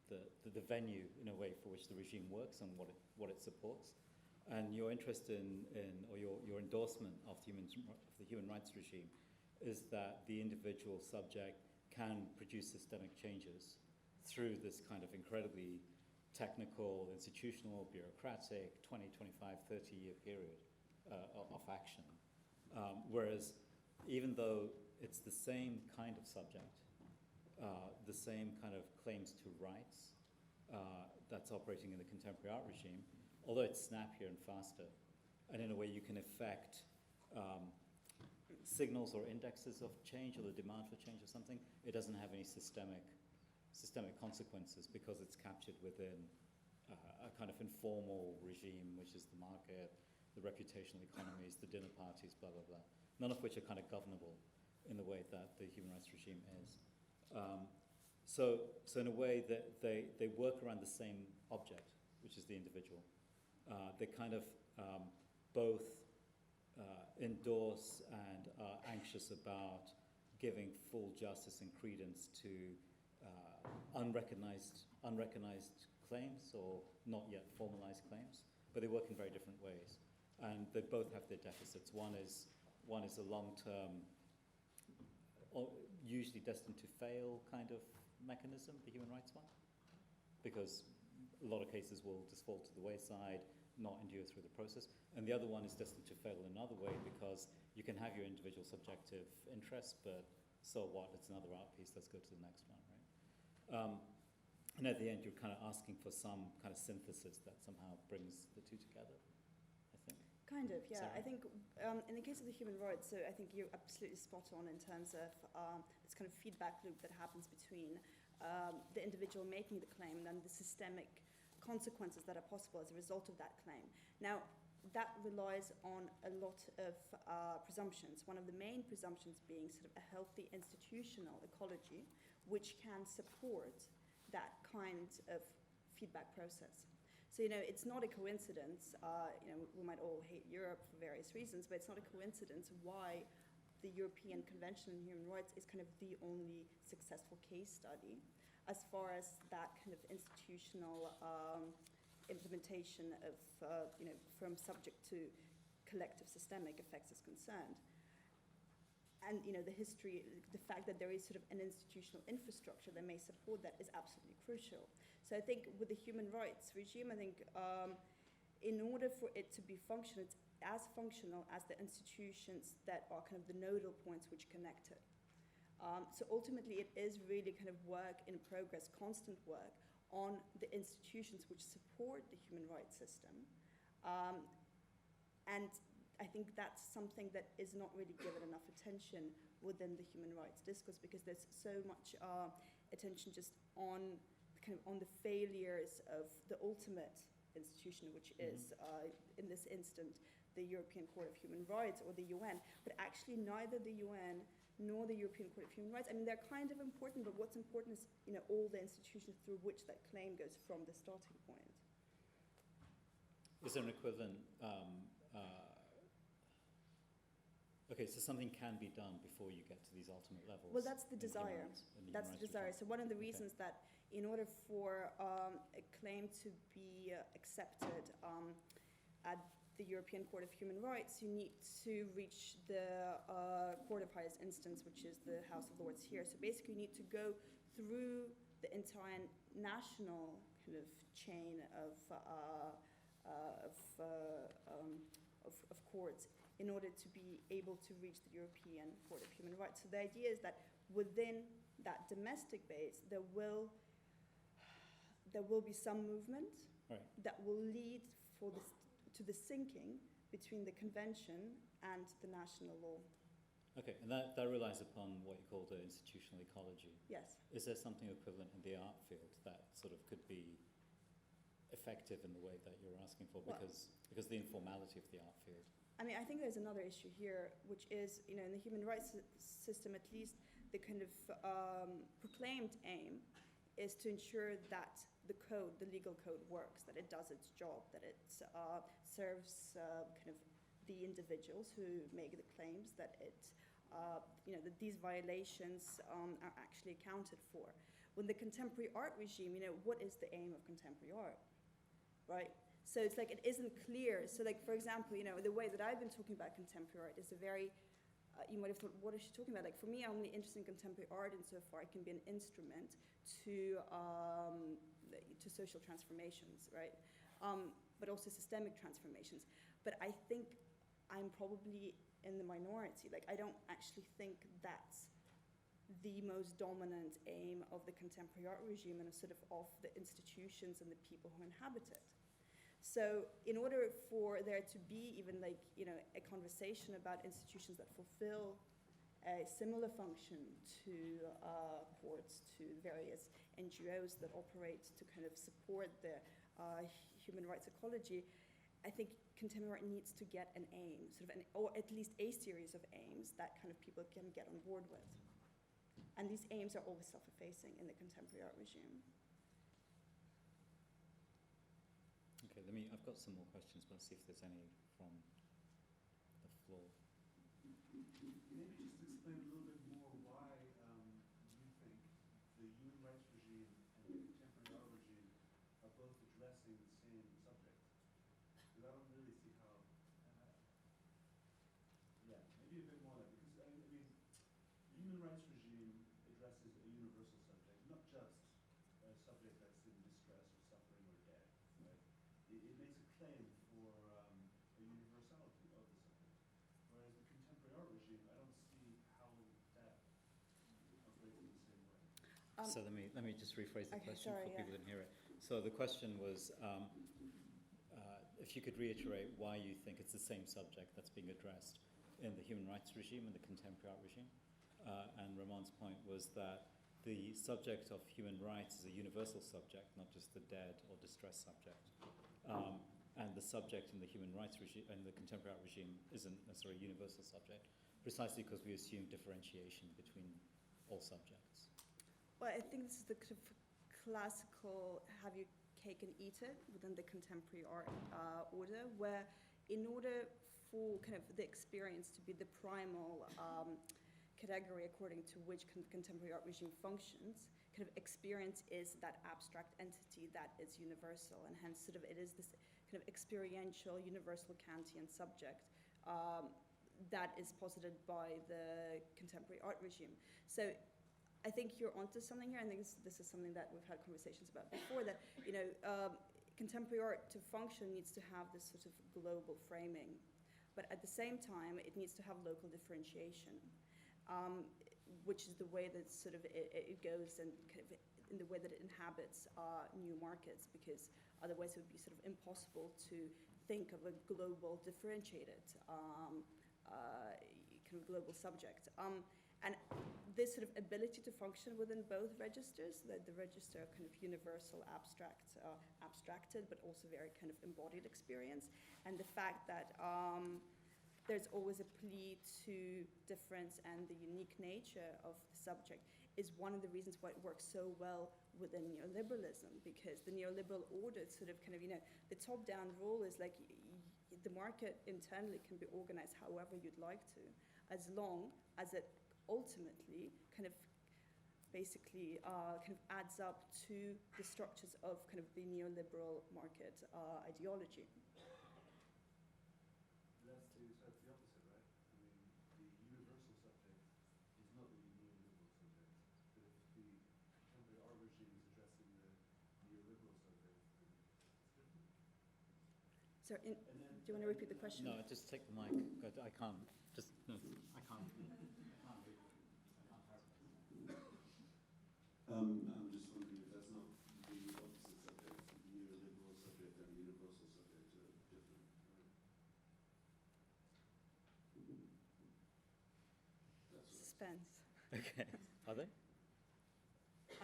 the venue in a way for which the regime works and what it supports. And your interest in or your endorsement of the human rights regime is that the individual subject can produce systemic changes through this kind of incredibly technical, institutional, bureaucratic, 20, 25, 30-year period of action. Whereas even though it's the same kind of subject, the same kind of claims to rights that's operating in the contemporary art regime, although it's snappier and faster, and in a way you can affect signals or indexes of change or the demand for change or something, it doesn't have any systemic consequences because it's captured within a kind of informal regime, which is the market, the reputational economies, the dinner parties, blah, blah, blah, none of which are kind of governable in the way that the human rights regime is. So in a way that they work around the same object, which is the individual. They kind of both endorse and are anxious about giving full justice and credence to unrecognized claims or not yet formalized claims, but they work in very different ways. And they both have their deficits. One is a long-term, usually destined to fail kind of mechanism, the human rights one, because a lot of cases will just fall to the wayside, not endure through the process. And the other one is destined to fail in another way because you can have your individual subjective interests, but so what? It's another art piece. Let's go to the next one, right? And at the end, you're kind of asking for some kind of synthesis that somehow brings the two together, I think. Kind of, yeah. Sarah? I think in the case of the human rights, so I think you're absolutely spot on in terms of this kind of feedback loop that happens between the individual making the claim and then the systemic consequences that are possible as a result of that claim. Now, that relies on a lot of presumptions. One of the main presumptions being sort of a healthy institutional ecology, which can support that kind of feedback process. So, it's not a coincidence, we might all hate Europe for various reasons, but it's not a coincidence why the European Convention on Human Rights is kind of the only successful case study as far as that kind of institutional implementation of, from subject to collective systemic effects is concerned. And, the history, the fact that there is sort of an institutional infrastructure that may support that is absolutely crucial. So I think with the human rights regime, I think in order for it to be functional, it's as functional as the institutions that are kind of the nodal points which connect it. So ultimately, it is really kind of work in progress, constant work on the institutions which support the human rights system. And I think that's something that is not really given enough attention within the human rights discourse, because there's so much attention just on the failures of the ultimate institution, which is, in this instant, the European Court of Human Rights or the UN. But actually, neither the UN nor the European Court of Human Rights, I mean, they're kind of important, but what's important is, all the institutions through which that claim goes from the starting point. Is there an equivalent? Okay, so something can be done before you get to these ultimate levels. Well, that's the desire. That's the desire. So one of the reasons that in order for a claim to be accepted at the European Court of Human Rights, you need to reach the Court of Highest Instance, which is the House of Lords here. So basically, you need to go through the entire national kind of chain of courts in order to be able to reach the European Court of Human Rights. So the idea is that within that domestic base, there will be some movement that will lead to the syncing between the convention and the national law. Okay, and that relies upon what you call the institutional ecology. Yes. Is there something equivalent in the art field that sort of could be effective in the way that you're asking for, because the informality of the art field? I mean, I think there's another issue here, which is, in the human rights system, at least, the kind of proclaimed aim is to ensure that the legal code works, that it does its job, that it serves kind of the individuals who make the claims, that it, that these violations are actually accounted for. When the contemporary art regime, what is the aim of contemporary art, right? So it's like it isn't clear. So like, for example, the way that I've been talking about contemporary art is a very, you might have thought, what is she talking about? Like for me, I'm only interested in contemporary art insofar it can be an instrument to social transformations, right? But also systemic transformations. But I think I'm probably in the minority. Like I don't actually think that's the most dominant aim of the contemporary art regime and of the institutions and the people who inhabit it. So in order for there to be even a conversation about institutions that fulfill a similar function to courts, to various NGOs that operate to kind of support the human rights ecology, I think contemporary art needs to get an aim, or at least a series of aims that kind of people can get on board with. And these aims are always self-effacing in the contemporary art regime. Okay, I've got some more questions, but let's see if there's any from the floor. Maybe just explain a little bit more why you think the human rights regime and the contemporary art regime are both addressing the same subject. Because I don't really see how, maybe a bit more like, because I mean, the human rights regime addresses a universal subject, not just a subject that's in distress or suffering or death, right? It makes a claim for a universality of the subject. Whereas the contemporary art regime, I don't see how that operates in the same way. So let me just rephrase the question for people who didn't hear it. So the question was, if you could reiterate why you think it's the same subject that's being addressed in the human rights regime and the contemporary art regime. And Ramon's point was that the subject of human rights is a universal subject, not just the dead or distressed subject. And the subject in the human rights regime and the contemporary art regime isn't necessarily a universal subject, precisely because we assume differentiation between all subjects. Well, I think this is the kind of classical, cake and eat it within the contemporary art order, where in order for kind of the experience to be the primal category according to which contemporary art regime functions, kind of experience is that abstract entity that is universal, and hence sort of it is this kind of experiential, universal Kantian subject that is posited by the contemporary art regime. So I think you're onto something here. I think this is something that we've had conversations about before, that, you know, contemporary art to function needs to have this sort of global framing, but at the same time, it needs to have local differentiation, which is the way that sort of it goes, and kind of in the way that it inhabits new markets, because otherwise it would be sort of impossible to think of a global differentiated kind of global subject. And this sort of ability to function within both registers, the register of kind of universal abstracted, but also very kind of embodied experience, and the fact that there's always a plea to difference and the unique nature of the subject is one of the reasons why it works so well within neoliberalism, because the neoliberal order sort of kind of, you know, the top-down rule is like the market internally can be organized however you'd like to, as long as it ultimately kind of basically kind of adds up to the structures of kind of the neoliberal market ideology. That's the opposite, right? I mean, the universal subject is not the neoliberal subject. But if the contemporary art regime is addressing the neoliberal subject, it's different. So, do you want to repeat the question? No, just take the mic. I can't. Just no. I can't. I'm just wondering if that's not the opposite subject. The neoliberal subject and the universal subject are different, right? That's Suspense. Okay. Are they?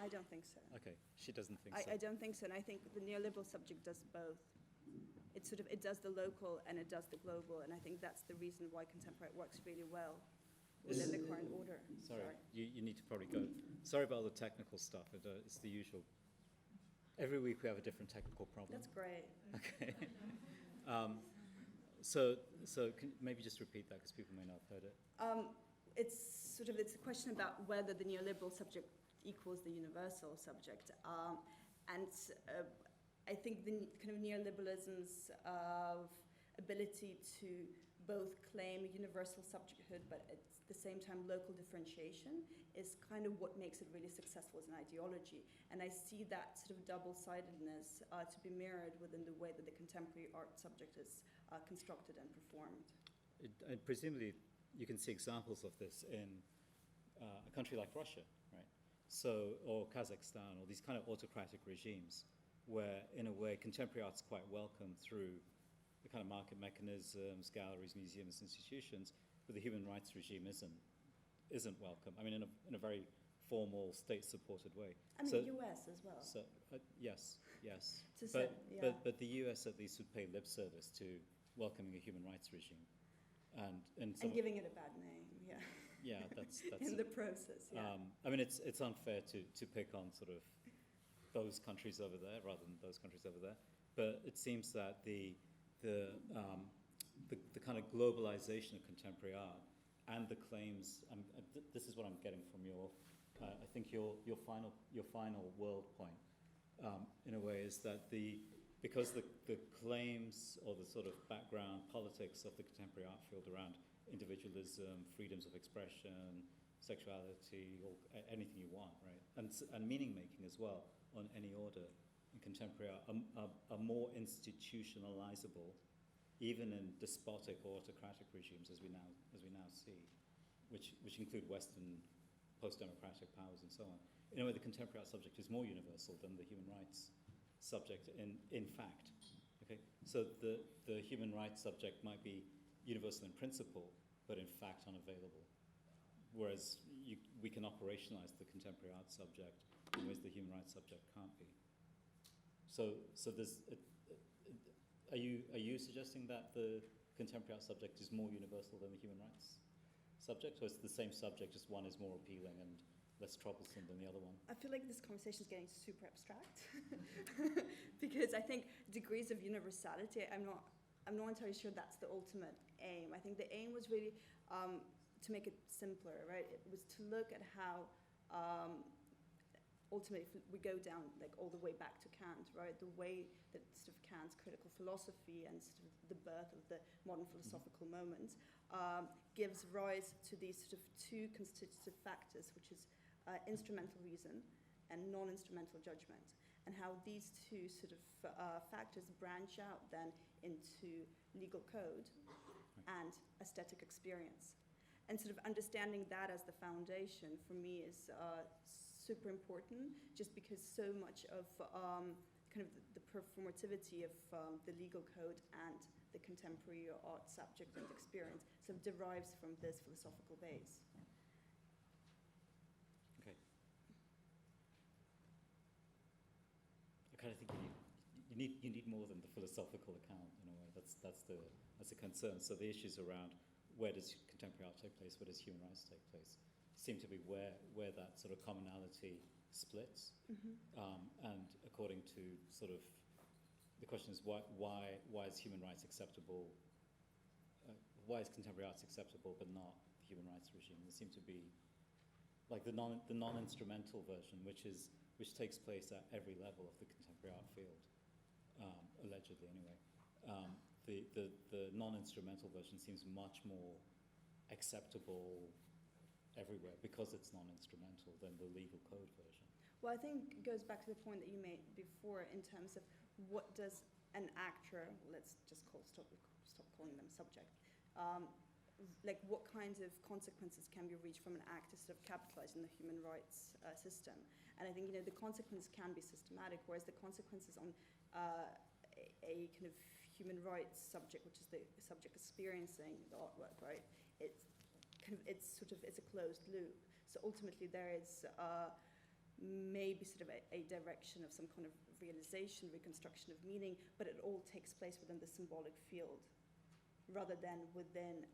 I don't think so. Okay. She doesn't think so. I don't think so, and I think the neoliberal subject does both. It sort of, it does the local and it does the global, and I think that's the reason why contemporary works really well within the current order. Sorry. You need to probably go. Sorry about all the technical stuff. It's the usual. Every week we have a different technical problem. That's great. Okay. So can maybe just repeat that, because people may not have heard it. It's a question about whether the neoliberal subject equals the universal subject, and I think the kind of neoliberalism's ability to both claim universal subjecthood, but at the same time local differentiation, is kind of what makes it really successful as an ideology. And I see that sort of double-sidedness to be mirrored within the way that the contemporary art subject is constructed and performed. And presumably, you can see examples of this in a country like Russia, right? So, or Kazakhstan, or these kind of autocratic regimes, where, in a way, contemporary art's quite welcome through the kind of market mechanisms, galleries, museums, institutions, but the human rights regime isn't welcome. I mean, in a very formal, state-supported way. I mean, so, US as well. So, yes. Yeah. But the US at least would pay lip service to welcoming a human rights regime, and giving it a bad name. Yeah. Yeah, that's in the process. Yeah. I mean, it's unfair to pick on sort of those countries over there rather than those countries over there. But it seems that the kind of globalization of contemporary art and the claims. This is what I'm getting from your. I think your final world point, in a way, is that because the claims or the sort of background politics of the contemporary art field around individualism, freedoms of expression, sexuality, or anything you want, right, and meaning making as well on any order in contemporary art are more institutionalizable, even in despotic or autocratic regimes, as we now see, which include Western post-democratic powers and so on. In a way, the contemporary art subject is more universal than the human rights subject in fact. Okay, so the human rights subject might be universal in principle, but in fact unavailable. Whereas we can operationalize the contemporary art subject in ways the human rights subject can't be. So there's. Are you suggesting that the contemporary art subject is more universal than the human rights subject, or is it the same subject, just one is more appealing and less troublesome than the other one? I feel like this conversation is getting super abstract because I think degrees of universality, I'm not entirely sure that's the ultimate aim. I think the aim was really to make it simpler, right? It was to look at how ultimately if we go down like all the way back to Kant, right? The way that sort of Kant's critical philosophy and sort of the birth of the modern philosophical moment gives rise to these sort of two constitutive factors, which is instrumental reason and non-instrumental judgment, and how these two sort of factors branch out then into legal code and aesthetic experience. And sort of understanding that as the foundation for me is super important, just because so much of kind of the performativity of the legal code and the contemporary art subject and experience sort of derives from this philosophical base. Okay. I kind of think you need more than the philosophical account in a way. That's a concern. So the issues around where does contemporary art take place, where does human rights take place, seem to be where that sort of commonality splits. And according to sort of the question is why is human rights acceptable? Why is contemporary arts acceptable but not the human rights regime? There seem to be like the non-instrumental version, which takes place at every level of the contemporary art field, allegedly anyway. The non-instrumental version seems much more acceptable everywhere because it's non-instrumental than the legal code version. Well, I think it goes back to the point that you made before in terms of what does an actor, let's just stop calling them subject, like what kinds of consequences can be reached from an actor sort of capitalizing the human rights system. And I think, the consequences can be systematic, whereas the consequences on a kind of human rights subject, which is the subject experiencing the artwork, right? It's a closed loop. So ultimately there is maybe sort of a direction of some kind of realization, reconstruction of meaning, but it all takes place within the symbolic field rather than within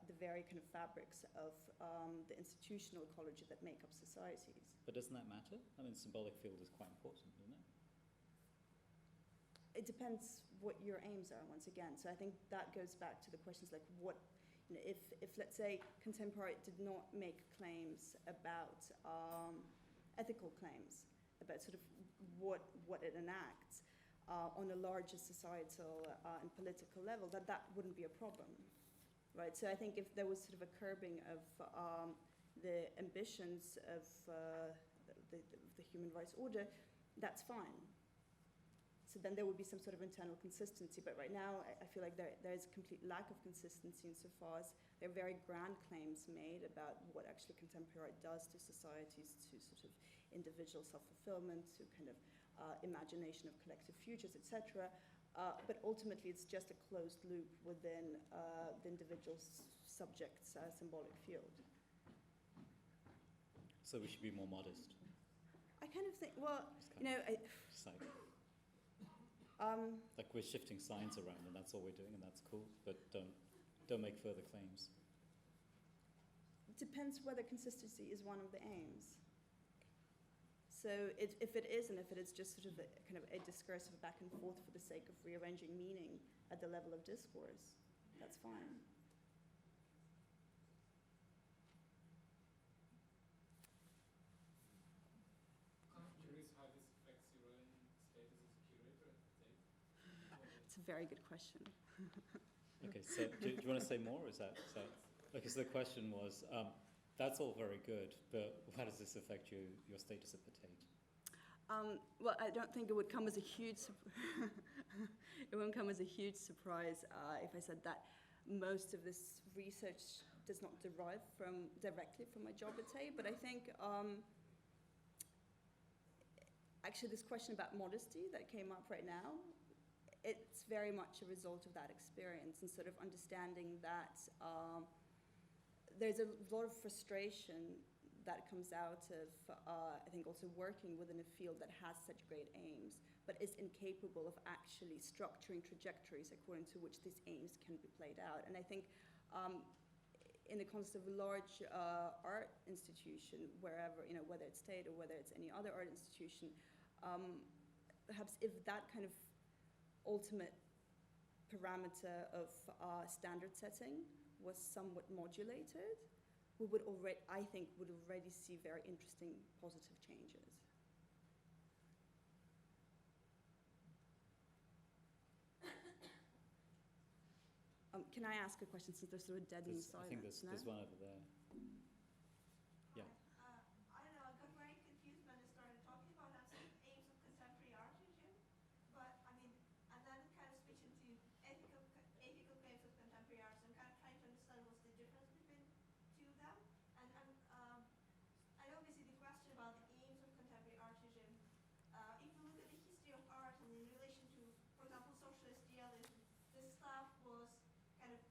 the very kind of fabrics of the institutional ecology that make up societies. But doesn't that matter? I mean, symbolic field is quite important, isn't it? It depends what your aims are, once again. So I think that goes back to the questions like what, if let's say contemporary did not make claims about ethical claims, about sort of what it enacts on a larger societal and political level, that wouldn't be a problem, right? So I think if there was sort of a curbing of the ambitions of the human rights order, that's fine. So then there would be some sort of internal consistency. But right now, I feel like there is a complete lack of consistency insofar as there are very grand claims made about what actually contemporary art does to societies, to sort of individual self-fulfillment, to kind of imagination of collective futures, etc. But ultimately, it's just a closed loop within the individual subject's symbolic field. So we should be more modest. I kind of think, well, like we're shifting signs around and that's all we're doing and that's cool, but don't make further claims. It depends whether consistency is one of the aims. So if it is, and if it is just sort of kind of a discursive back and forth for the sake of rearranging meaning at the level of discourse, that's fine. It's a very good question. Okay, so do you want to say more? Is that okay? So the question was, that's all very good, but how does this affect your status at the Tate? Well, I don't think it would come as a huge it won't come as a huge surprise if I said that most of this research does not derive directly from my job at Tate, but I think actually this question about modesty that came up right now, it's very much a result of that experience and sort of understanding that there's a lot of frustration that comes out of, I think, also working within a field that has such great aims, but is incapable of actually structuring trajectories according to which these aims can be played out. And I think in the context of a large art institution, wherever, whether it's state or whether it's any other art institution, perhaps if that kind of ultimate parameter of standard setting was somewhat modulated, we would already, I think, would already see very interesting positive changes. Can I ask a question since there's sort of deadening silence? I think there's one over there. Yeah. I don't know, I got very confused when I started talking about that sort of aims of contemporary art regime, but I mean, and then it kind of switched into ethical claims of contemporary art, so I'm kind of trying to understand what's the difference between two of them. And obviously the question about the aims of contemporary art regime, if we look at the history of art and in relation to, for example, socialist realism, this stuff was kind of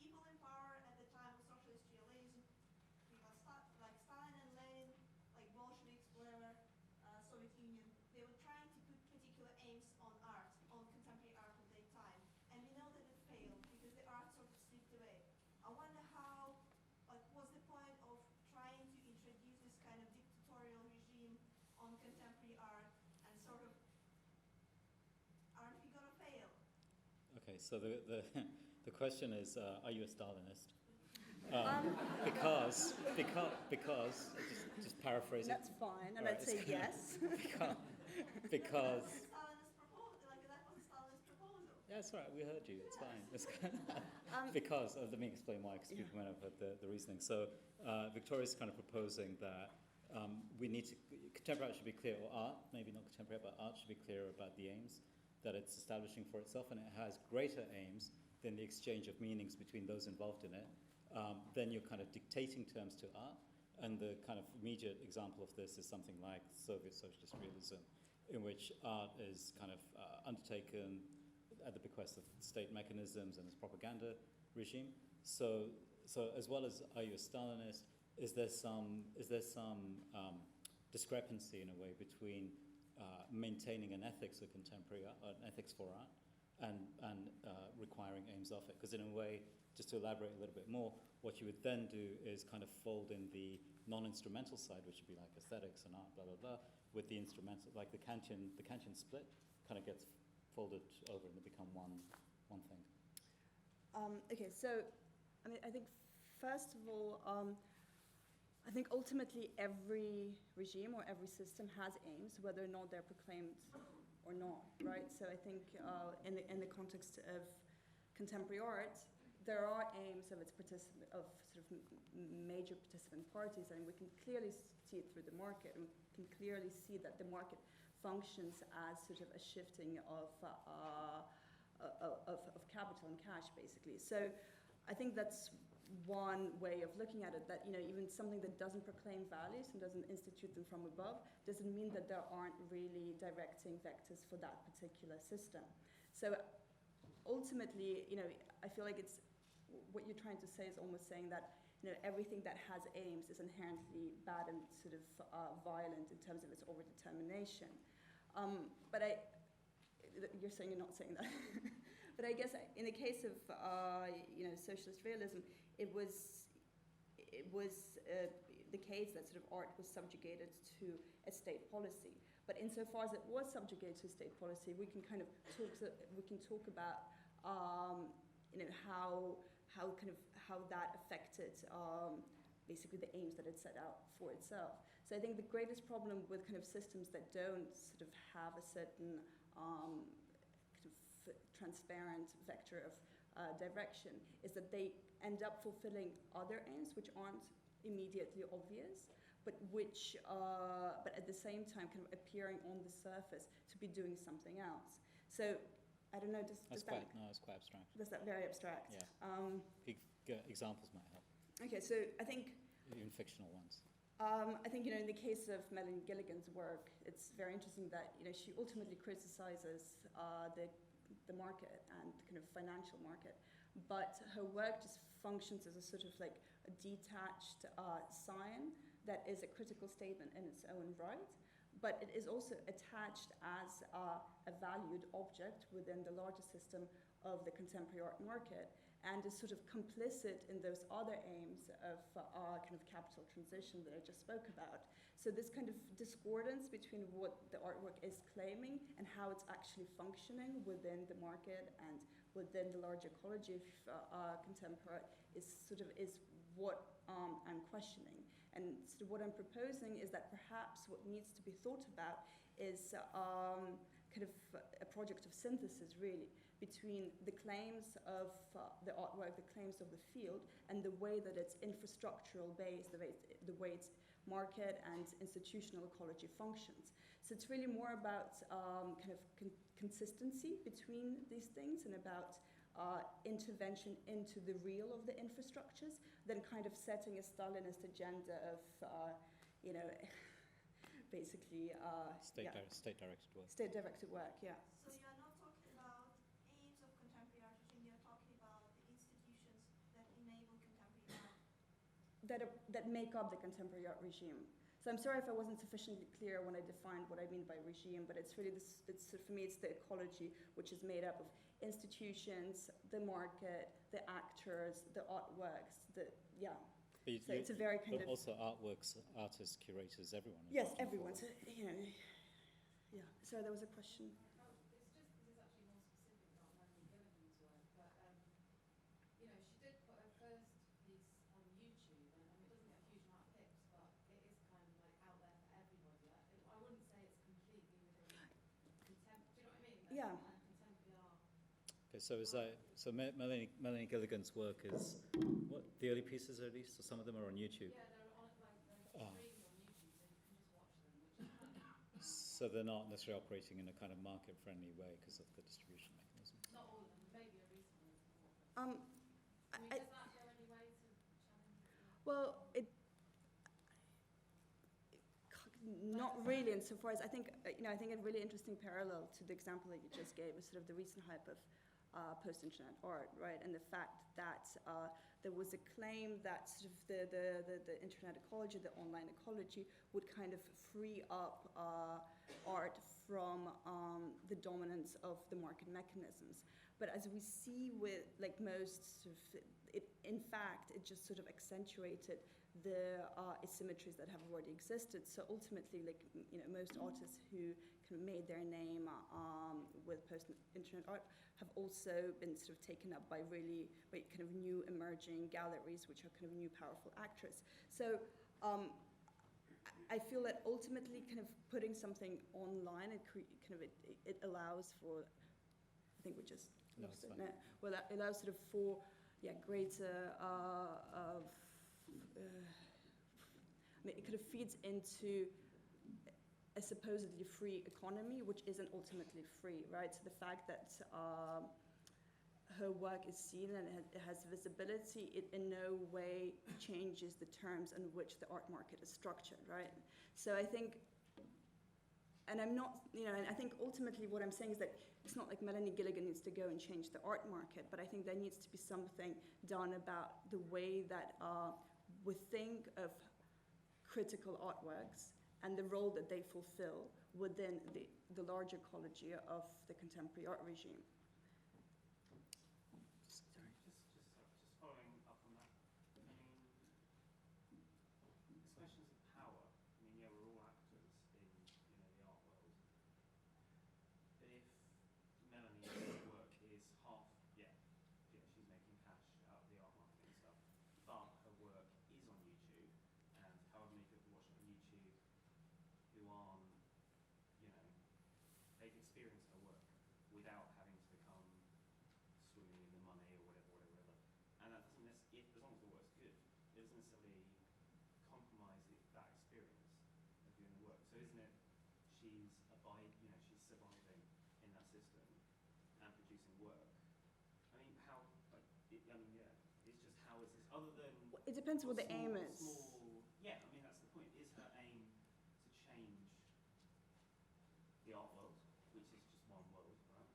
people in power at the time of socialist realism, like Stalin and Lenin, like Bolsheviks, whatever, Soviet Union, they were trying to put particular aims on art, on contemporary art of their time. And we know that it failed because the art sort of slipped away. I wonder how, like, what's the point of trying to introduce this kind of dictatorial regime on contemporary art and sort of, aren't we gonna fail? Okay, so the question is, are you a Stalinist? Because just paraphrasing. That's fine, and Right, I'd say yes. because Stalinist proposal, like that was a Stalinist proposal. yeah, it's all right. We heard you. It's fine. It's because let me explain why. Because people might have heard the reasoning. So Victoria's kind of proposing that we need to contemporary art should be clear, or art, maybe not contemporary, but art should be clear about the aims that it's establishing for itself, and it has greater aims than the exchange of meanings between those involved in it. Then you're kind of dictating terms to art, and the kind of immediate example of this is something like Soviet socialist realism, in which art is kind of undertaken at the bequest of state mechanisms and its propaganda regime. So as well as are you a Stalinist, is there some discrepancy in a way between maintaining an ethics of contemporary art, an ethics for art, and requiring aims of it? Because in a way, just to elaborate a little bit more, what you would then do is kind of fold in the non-instrumental side, which would be like aesthetics and art, blah, blah, blah, with the instrumental, like the Kantian split kind of gets folded over and they become one thing. Okay, so I think first of all, I think ultimately every regime or every system has aims, whether or not they're proclaimed or not, right? So I think in the context of contemporary art, there are aims of sort of major participant parties, and we can clearly see it through the market, and we can clearly see that the market functions as sort of a shifting of capital and cash, basically. So I think that's one way of looking at it, that even something that doesn't proclaim values and doesn't institute them from above doesn't mean that there aren't really directing vectors for that particular system. So ultimately, I feel like it's what you're trying to say is almost saying that everything that has aims is inherently bad and sort of violent in terms of its overdetermination. But you're saying you're not saying that. But I guess in the case of socialist realism, it was the case that sort of art was subjugated to a state policy. But insofar as it was subjugated to a state policy, we can kind of talk about how that affected basically the aims that it set out for itself. So I think the greatest problem with kind of systems that don't sort of have a certain kind of transparent vector of direction is that they end up fulfilling other aims which aren't immediately obvious, but at the same time kind of appearing on the surface to be doing something else. So I don't know, That's quite abstract. That's that very abstract. Yeah. Examples might help. Okay, so I think even fictional ones. I think in the case of Melanie Gilligan's work, it's very interesting that she ultimately criticizes the market and kind of financial market, but her work just functions as a sort of like a detached sign that is a critical statement in its own right, but it is also attached as a valued object within the larger system of the contemporary art market. and is sort of complicit in those other aims of kind of capital transition that I just spoke about. So this kind of discordance between what the artwork is claiming and how it's actually functioning within the market and within the larger ecology of contemporary art is what I'm questioning. And sort of what I'm proposing is that perhaps what needs to be thought about is kind of a project of synthesis, really, between the claims of the artwork, the claims of the field, and the way that it's infrastructural based, the way its market and institutional ecology functions. So it's really more about kind of consistency between these things and about intervention into the real of the infrastructures than kind of setting a Stalinist agenda of, basically state-directed work. State-directed work, yeah. So you're not talking about aims of contemporary art regime, you're talking about the institutions that enable contemporary art. That make up the contemporary art regime. So I'm sorry if I wasn't sufficiently clear when I defined what I mean by regime, but it's really this, for me, it's the ecology, which is made up of institutions, the market, the actors, the artworks, so it's a very kind of... also artworks, artists, curators, everyone. Yes, everyone. So, yeah. So there was a question. This is actually more specific about Melanie Gilligan's work, but she did put her first piece on YouTube, and it doesn't get a huge amount of hits, but it is kind of like out there for everybody. I wouldn't say it's completely within contemporary. Do you know what I mean? Yeah. Contemporary art. Okay, so Melanie Gilligan's work is what, the early pieces at least, so some of them are on YouTube. Yeah, they're on streamed on YouTube, so you can just watch them, which is kind of... So they're not necessarily operating in a kind of market-friendly way because of the distribution mechanism. Not all of them, maybe a recent one. I Does that go any way to challenge it? Well, not really, insofar as I think I think a really interesting parallel to the example that you just gave is sort of the recent hype of post-internet art, right? And the fact that there was a claim that sort of the internet ecology, the online ecology, would kind of free up art from the dominance of the market mechanisms. But as we see with like most sort of, in fact, it just sort of accentuated the asymmetries that have already existed. So ultimately, like most artists who kind of made their name with post-internet art have also been sort of taken up by kind of new emerging galleries, which are kind of new powerful actors. So I feel that ultimately, kind of putting something online, it allows for. I think we just lost it. No, well, that allows sort of for greater. It kind of feeds into a supposedly free economy, which isn't ultimately free, right? So the fact that her work is seen and it has visibility, it in no way changes the terms in which the art market is structured, right? So I think, and I'm not, and I think ultimately what I'm saying is that it's not like Melanie Gilligan needs to go and change the art market, but I think there needs to be something done about the way that we think of critical artworks and the role that they fulfill within the larger ecology of the contemporary art regime. Just following up on that. I mean, it's questions of power. I mean, yeah, we're all actors in the art world. But if Melanie's work is half, she's making cash out of the art market and stuff, but her work is on YouTube, and however many people watch it on YouTube who aren't, they've experienced her work without having to become swimming in the money or whatever. And that doesn't necessarily, as long as the work's good, it doesn't necessarily compromise that experience of doing the work. So isn't it, she's surviving in that system and producing work. I mean, it's just how is this, other than... It depends what the aim is. Yeah, I mean, that's the point. Is her aim to change the art world, which is just one world, right?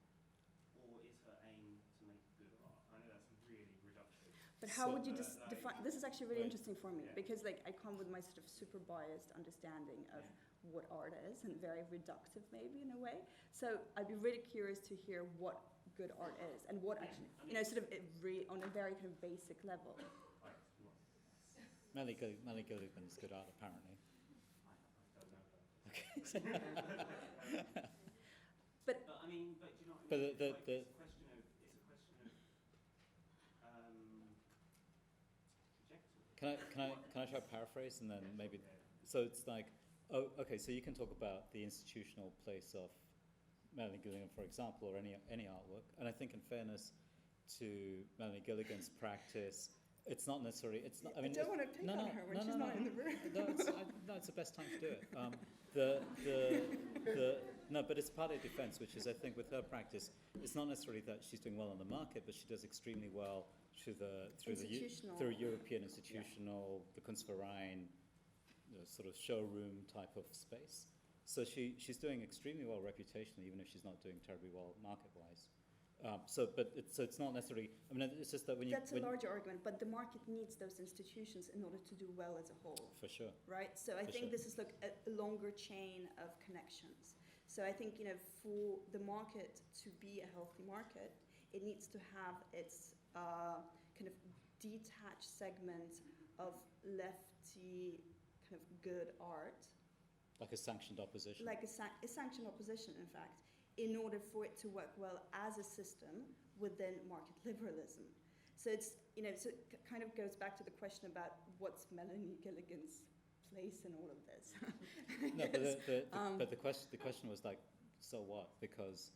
Or is her aim to make good art? I know that's really reductive. But how would you define? This is actually really Right. interesting for me because, like, I come with my sort of super biased understanding of what art is and very reductive, maybe in a way. So I'd be really curious to hear what good art is and what actually, sort of on a very kind of basic level. Melanie Gilligan is good art, apparently. Okay. But I mean, but do you know what I But mean? the- It's the- a question of trajectory. Can I try to paraphrase and then maybe? So it's like, oh, okay. So you can talk about the institutional place of Melanie Gilligan, for example, or any artwork. And I think, in fairness to Melanie Gilligan's practice, it's not necessarily. It's not. I mean, don't want to pick on her when she's not in the room. No, it's the best time to do it. No, but it's part of defense, which is, I think, with her practice, it's not necessarily that she's doing well on the market, but she does extremely well through European institutional, the Kunstverein, sort of showroom type of space. So she's doing extremely well reputationally, even if she's not doing terribly well market-wise. So it's not necessarily. I mean, it's just that when you. That's a larger argument, but the market needs those institutions in order to do well as a whole. For sure. Right. So I think this is like a longer chain of connections. So I think for the market to be a healthy market, it needs to have its kind of detached segment of lefty kind of good art. Like a sanctioned opposition. Like a sanctioned opposition, in fact, in order for it to work well as a system within market liberalism. So it's, so it kind of goes back to the question about what's Melanie Gilligan's place in all of this. No, but the question was like, so what? Because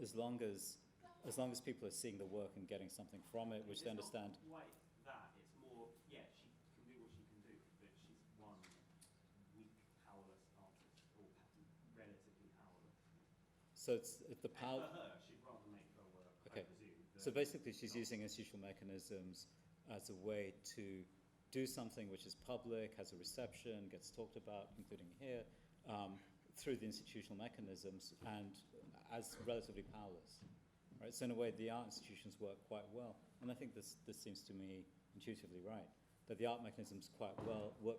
as long as people are seeing the work and getting something from it, which they understand. It's not quite that. It's more, yeah, she can do what she can do, but she's one weak, powerless artist, or relatively powerless. So it's the power. And for her, she'd rather make her work. Okay. I presume, So basically, she's using institutional mechanisms as a way to do something which is public, has a reception, gets talked about, including here, through the institutional mechanisms, and as relatively powerless. Right? So in a way, the art institutions work quite well. And I think this seems to me intuitively right, that the art mechanisms work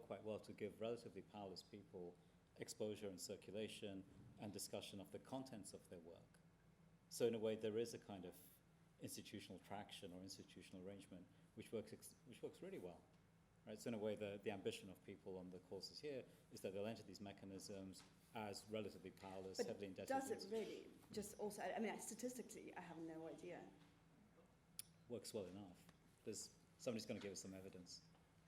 quite well to give relatively powerless people exposure and circulation and discussion of the contents of their work. So in a way, there is a kind of institutional traction or institutional arrangement which works really well. Right? So in a way, the ambition of people on the courses here is that they'll enter these mechanisms as relatively powerless, But heavily indebted. does it really? Just also, I mean, statistically, I have no idea. Works well enough. Somebody's going to give us some evidence.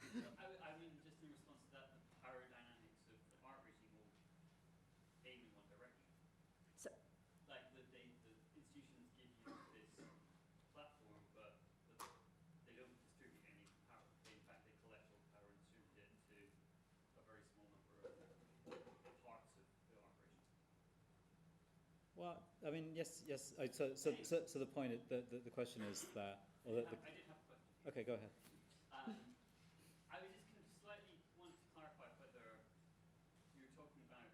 I mean, just in response to that, the power dynamics of the art regime will aim in one direction. So, like the institutions give you this platform, but they don't distribute any power. In fact, they collect all the power and distribute it to a very small number of parts of the art regime. Well, I mean, yes. So the point, the question is that. I did have a question. Okay, go ahead. I was just kind of slightly wanted to clarify whether you're talking about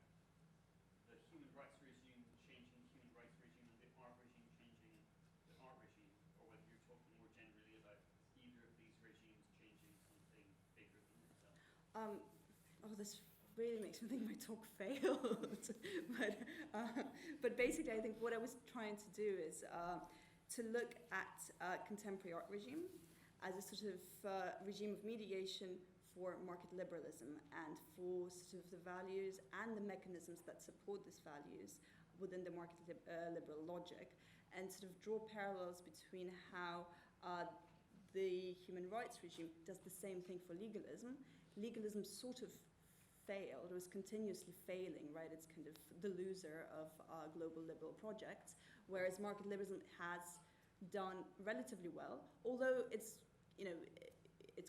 the human rights regime changing the human rights regime and the art regime changing the art regime, or whether you're talking more generally about either of these regimes changing something bigger than themselves. this really makes me think my talk failed. But basically, I think what I was trying to do is to look at contemporary art regime as a sort of regime of mediation for market liberalism and for sort of the values and the mechanisms that support these values within the market liberal logic, and sort of draw parallels between how the human rights regime does the same thing for legalism. Legalism sort of failed, or is continuously failing, right? It's kind of the loser of global liberal projects, whereas market liberalism has done relatively well, although it's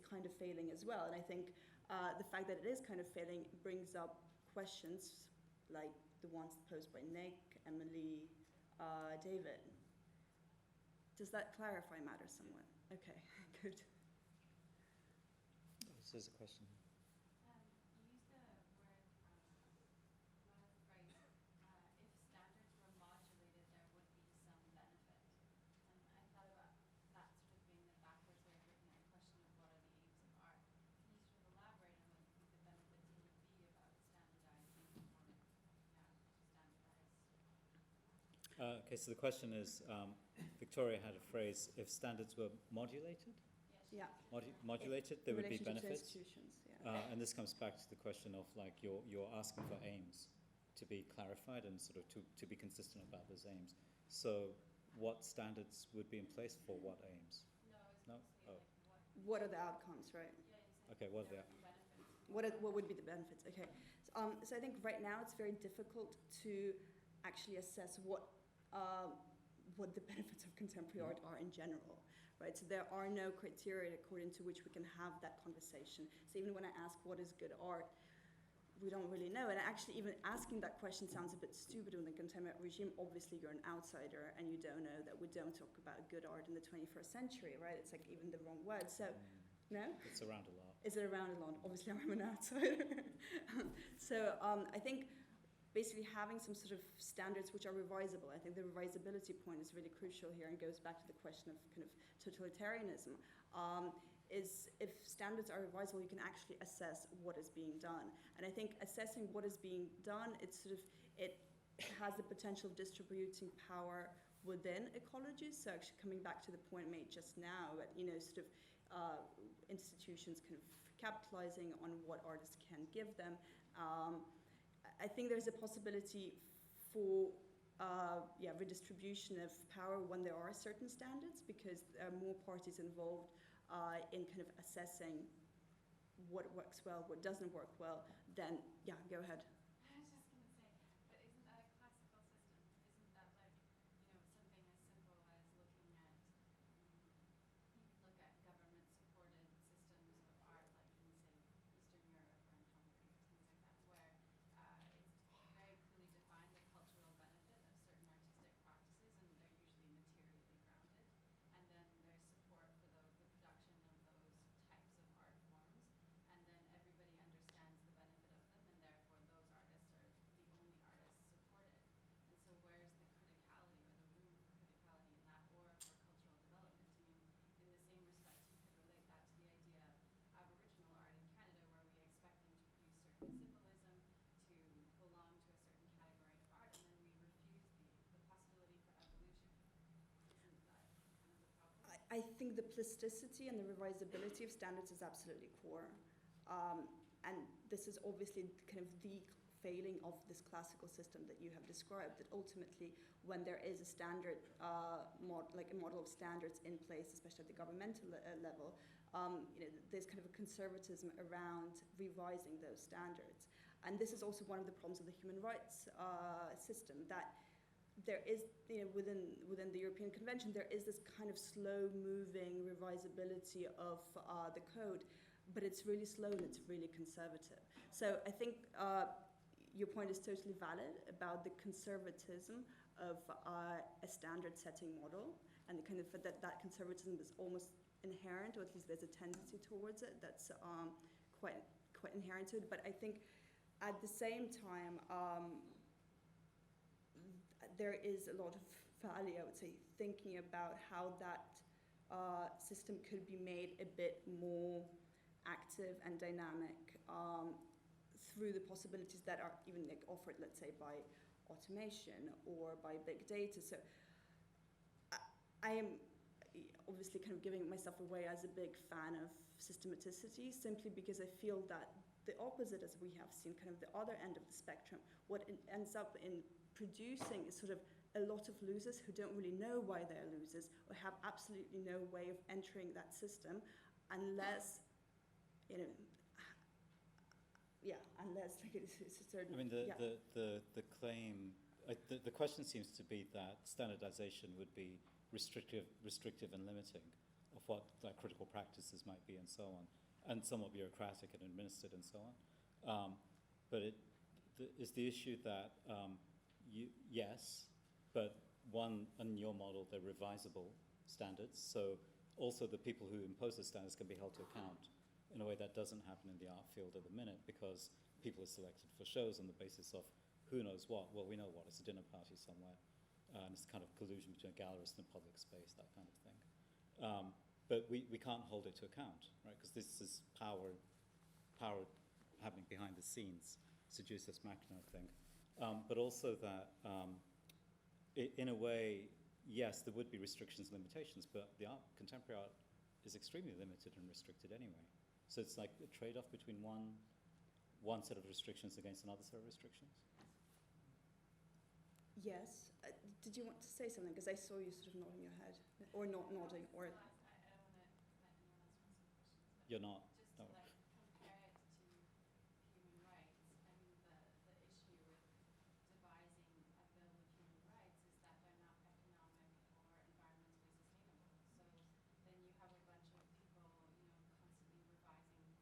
kind of failing as well. And I think the fact that it is kind of failing brings up questions like the ones posed by Nick, Emily, David. Does that clarify matters somewhat? Okay, good. This is a question. You used the word, one of the phrase, if standards were modulated, there would be some benefit. And I thought about that sort of being the backwards way of looking at the question of what are the aims of art. Can you sort of elaborate on what you think the benefits would be about standardizing or, to standardize? Okay, so the question is, Victoria had a phrase, if standards were modulated, Yeah. modulated, there In would be relationship to benefits. institutions, yeah. And this comes back to the question of, like, you're asking for aims to be clarified and sort of to be consistent about those aims. So what standards would be in place for what aims? No, No? it's Oh. mostly like What are the outcomes, right? yeah, you said Okay, what are there the would be benefits. What would be the benefits? Okay, so I think right now it's very difficult to actually assess what the benefits of contemporary art are in general, right? So there are no criteria according to which we can have that conversation. So even when I ask what is good art, we don't really know. And actually, even asking that question sounds a bit stupid in the contemporary regime. Obviously, you're an outsider and you don't know that we don't talk about good art in the 21st century, right? It's like even the wrong word. So, no? It's around a lot. Is it around a lot? Obviously, I'm an outsider. So I think basically having some sort of standards which are revisable. I think the revisability point is really crucial here and goes back to the question of kind of totalitarianism. Is if standards are revisable, you can actually assess what is being done. And I think assessing what is being done, it has the potential of distributing power within ecologies. So actually coming back to the point made just now, that sort of institutions kind of capitalizing on what artists can give them. I think there's a possibility for redistribution of power when there are certain standards, because there are more parties involved in kind of assessing what works well, what doesn't work well. Then, yeah, go ahead. I was just going to say, but isn't that a classical system? Isn't that like, something as simple as looking at, you could look at government-supported systems of art, like in, say, Eastern Europe or in Hungary, things like that, where it's very clearly defined the cultural benefit of certain artistic practices, and they're usually materially grounded. And then there's support for the production of those types of art forms, and then everybody understands the benefit of them, and therefore those artists are the only artists supported. And so where's the criticality or the room for criticality in that, or for cultural development? I mean, in the same respect, you could relate that to the idea of Aboriginal art in Canada, where we expect them to produce certain symbolism, to belong to a certain category of art, and then we refuse the possibility for evolution. Isn't that kind of the problem? I think the plasticity and the revisability of standards is absolutely core. And this is obviously kind of the failing of this classical system that you have described, that ultimately when there is a standard, like a model of standards in place, especially at the governmental level, there's kind of a conservatism around revising those standards. And this is also one of the problems of the human rights system, that there is, within the European Convention, there is this kind of slow-moving revisability of the code, but it's really slow and it's really conservative. So I think your point is totally valid about the conservatism of a standard-setting model, and the kind of that conservatism is almost inherent, or at least there's a tendency towards it that's quite inherent to it. But I think at the same time, there is a lot of value, I would say, thinking about how that system could be made a bit more active and dynamic through the possibilities that are even like offered, let's say, by automation or by big data. So I am obviously kind of giving myself away as a big fan of systematicity, simply because I feel that the opposite, as we have seen, kind of the other end of the spectrum, what it ends up in producing is sort of a lot of losers who don't really know why they're losers, or have absolutely no way of entering that system unless, unless like it's a certain. I mean, the claim, the question seems to be that standardization would be restrictive and limiting of what like critical practices might be, and so on, and somewhat bureaucratic and administered and so on. But is the issue that yes, but one, in your model, they're revisable standards, so also the people who impose the standards can be held to account in a way that doesn't happen in the art field at the minute, because people are selected for shows on the basis of who knows what. Well, we know what, it's a dinner party somewhere, and it's kind of collusion between a gallerist and a public space, that kind of thing. But we can't hold it to account, right, because this is power happening behind the scenes, seductus machina thing. But also that in a way, yes, there would be restrictions and limitations, but the art, contemporary art, is extremely limited and restricted anyway. So it's like a trade-off between one set of restrictions against another set of restrictions. Yes. Did you want to say something? Because I saw you sort of nodding your head, or not nodding, or I don't want to let anyone else answer the questions. But You're not. just No. to like compare it to human rights, I mean the issue with devising a bill of human rights is that they're not economic or environmentally sustainable. So then you have a bunch of people, you know, constantly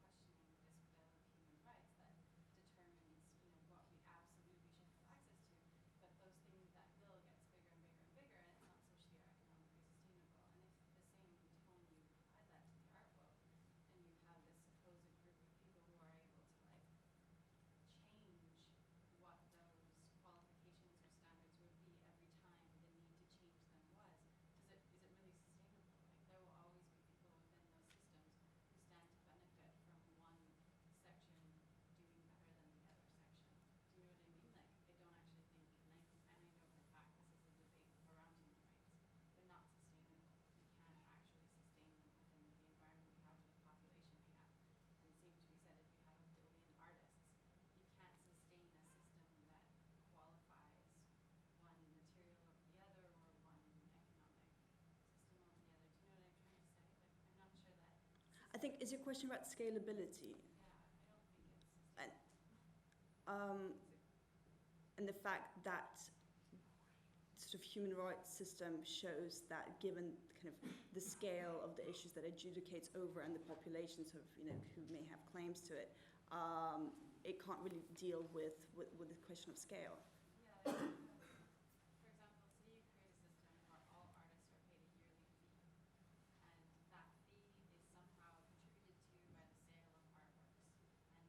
revising and questioning this bill of human rights that determines, you know, what we absolutely should have access to. But those things, that bill gets bigger and bigger and bigger, and it's not socially or economically sustainable. And if the same tone you apply that to the art world, and you have this supposed group of people who are able to like change what those qualifications or standards would be every time the need to change them was, is it really sustainable? Like there will always be people within those systems who stand to benefit from one section doing better than the other section. Do you know what I mean? Like I don't actually think, and I know for a fact this is a debate around human rights, they're not sustainable. You can't actually sustain them within the environment we have and the population we have. And same to be said, if you have 1 billion artists, you can't sustain a system that qualifies one material over the other or one economic system over the other. Do you know what I'm trying to say? Like I'm not sure that. I think, is your question about scalability? Yeah, I don't think it's And, sustainable. and the fact that sort of human rights system shows that given kind of the scale of the issues that it adjudicates over and the populations of, you know, who may have claims to it, it can't really deal with the question of scale. Yeah, like, for example, say you create a system where all artists are paid a yearly fee, and that fee is somehow contributed to by the sale of artworks.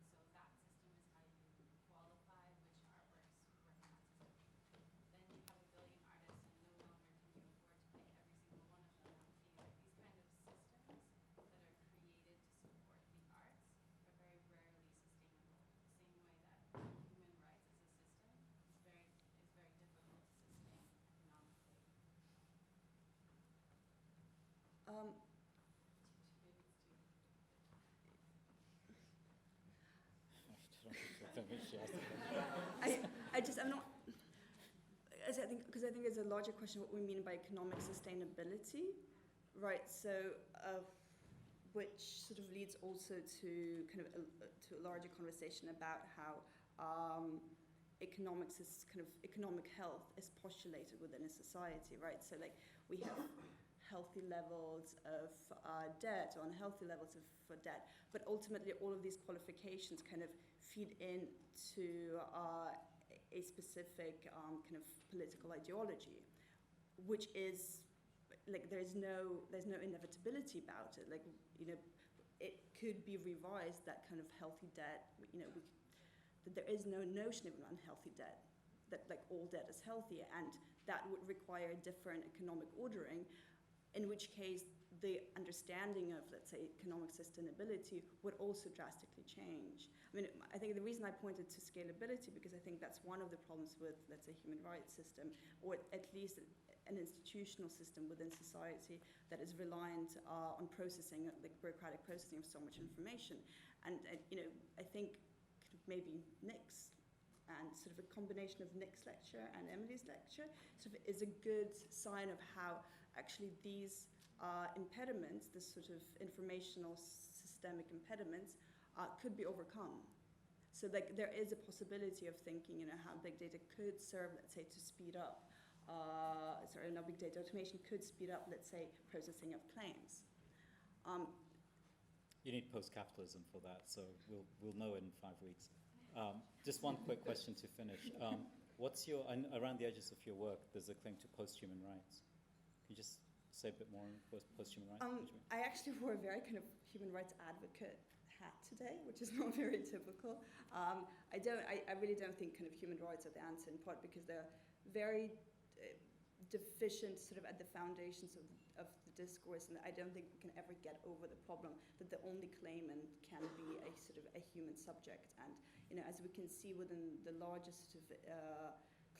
And so that system is how you qualify which artworks work in that system. Then you have 1 billion artists and no longer can you afford to pay every single one of them that fee. Like these kind of systems that are created to support the arts are very rarely sustainable. The same way that human rights as a system is very difficult to sustain economically. Maybe it's too. I'm not. Because I think there's a larger question what we mean by economic sustainability, right? So, which sort of leads also to kind of to a larger conversation about how economic health is postulated within a society, right? So, like we have healthy levels of debt or unhealthy levels of debt, but ultimately all of these qualifications kind of feed into a specific kind of political ideology, which is like there's no inevitability about it. Like, you know, it could be revised that kind of healthy debt. You know, that there is no notion of an unhealthy debt. That like all debt is healthy, and that would require a different economic ordering. In which case, the understanding of, let's say, economic sustainability would also drastically change. I mean, I think the reason I pointed to scalability, because I think that's one of the problems with, let's say, human rights system, or at least an institutional system within society that is reliant on processing, like bureaucratic processing of so much information. And you know, I think kind of maybe Nick's and sort of a combination of Nick's lecture and Emily's lecture sort of is a good sign of how actually these impediments, this sort of informational systemic impediments, could be overcome. So like there is a possibility of thinking, you know, how big data could serve, let's say, to speed up, not big data automation could speed up, let's say, processing of claims. You need post-capitalism for that, so we'll know in 5 weeks. Just one quick question to finish. What's your, around the edges of your work, there's a claim to post-human rights. Can you just say a bit more on post-human rights? I actually wore a very kind of human rights advocate hat today, which is not very typical. I really don't think kind of human rights are the answer, in part because they're very deficient sort of at the foundations of the discourse, and I don't think we can ever get over the problem that the only claimant can be a sort of a human subject. And you know, as we can see within the largest sort of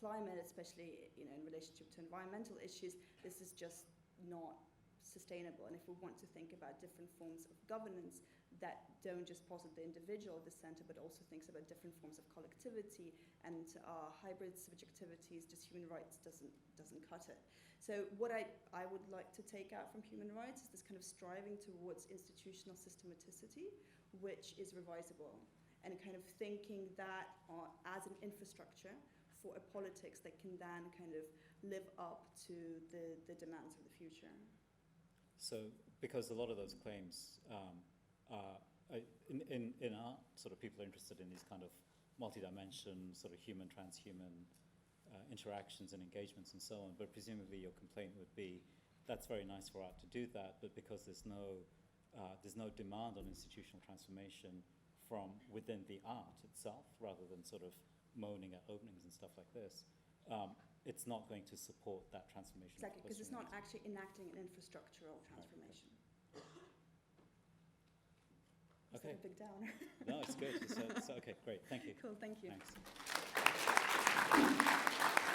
climate, especially in relationship to environmental issues, this is just not sustainable. And if we want to think about different forms of governance that don't just posit the individual at the center, but also thinks about different forms of collectivity and hybrid subjectivities, just human rights doesn't cut it. So what I would like to take out from human rights is this kind of striving towards institutional systematicity, which is revisable, and kind of thinking that as an infrastructure for a politics that can then kind of live up to the demands of the future. So, because a lot of those claims in art, sort of people are interested in these kind of multi-dimension, sort of human, transhuman interactions and engagements and so on. But presumably, your complaint would be that's very nice for art to do that, but because there's no demand on institutional transformation from within the art itself, rather than sort of moaning at openings and stuff like this, it's not going to support that transformation. Exactly, because it's not actually enacting an infrastructural transformation. Okay. Is that a big downer? No, it's good. So, okay, great. Thank you. Cool, thank you. Thanks.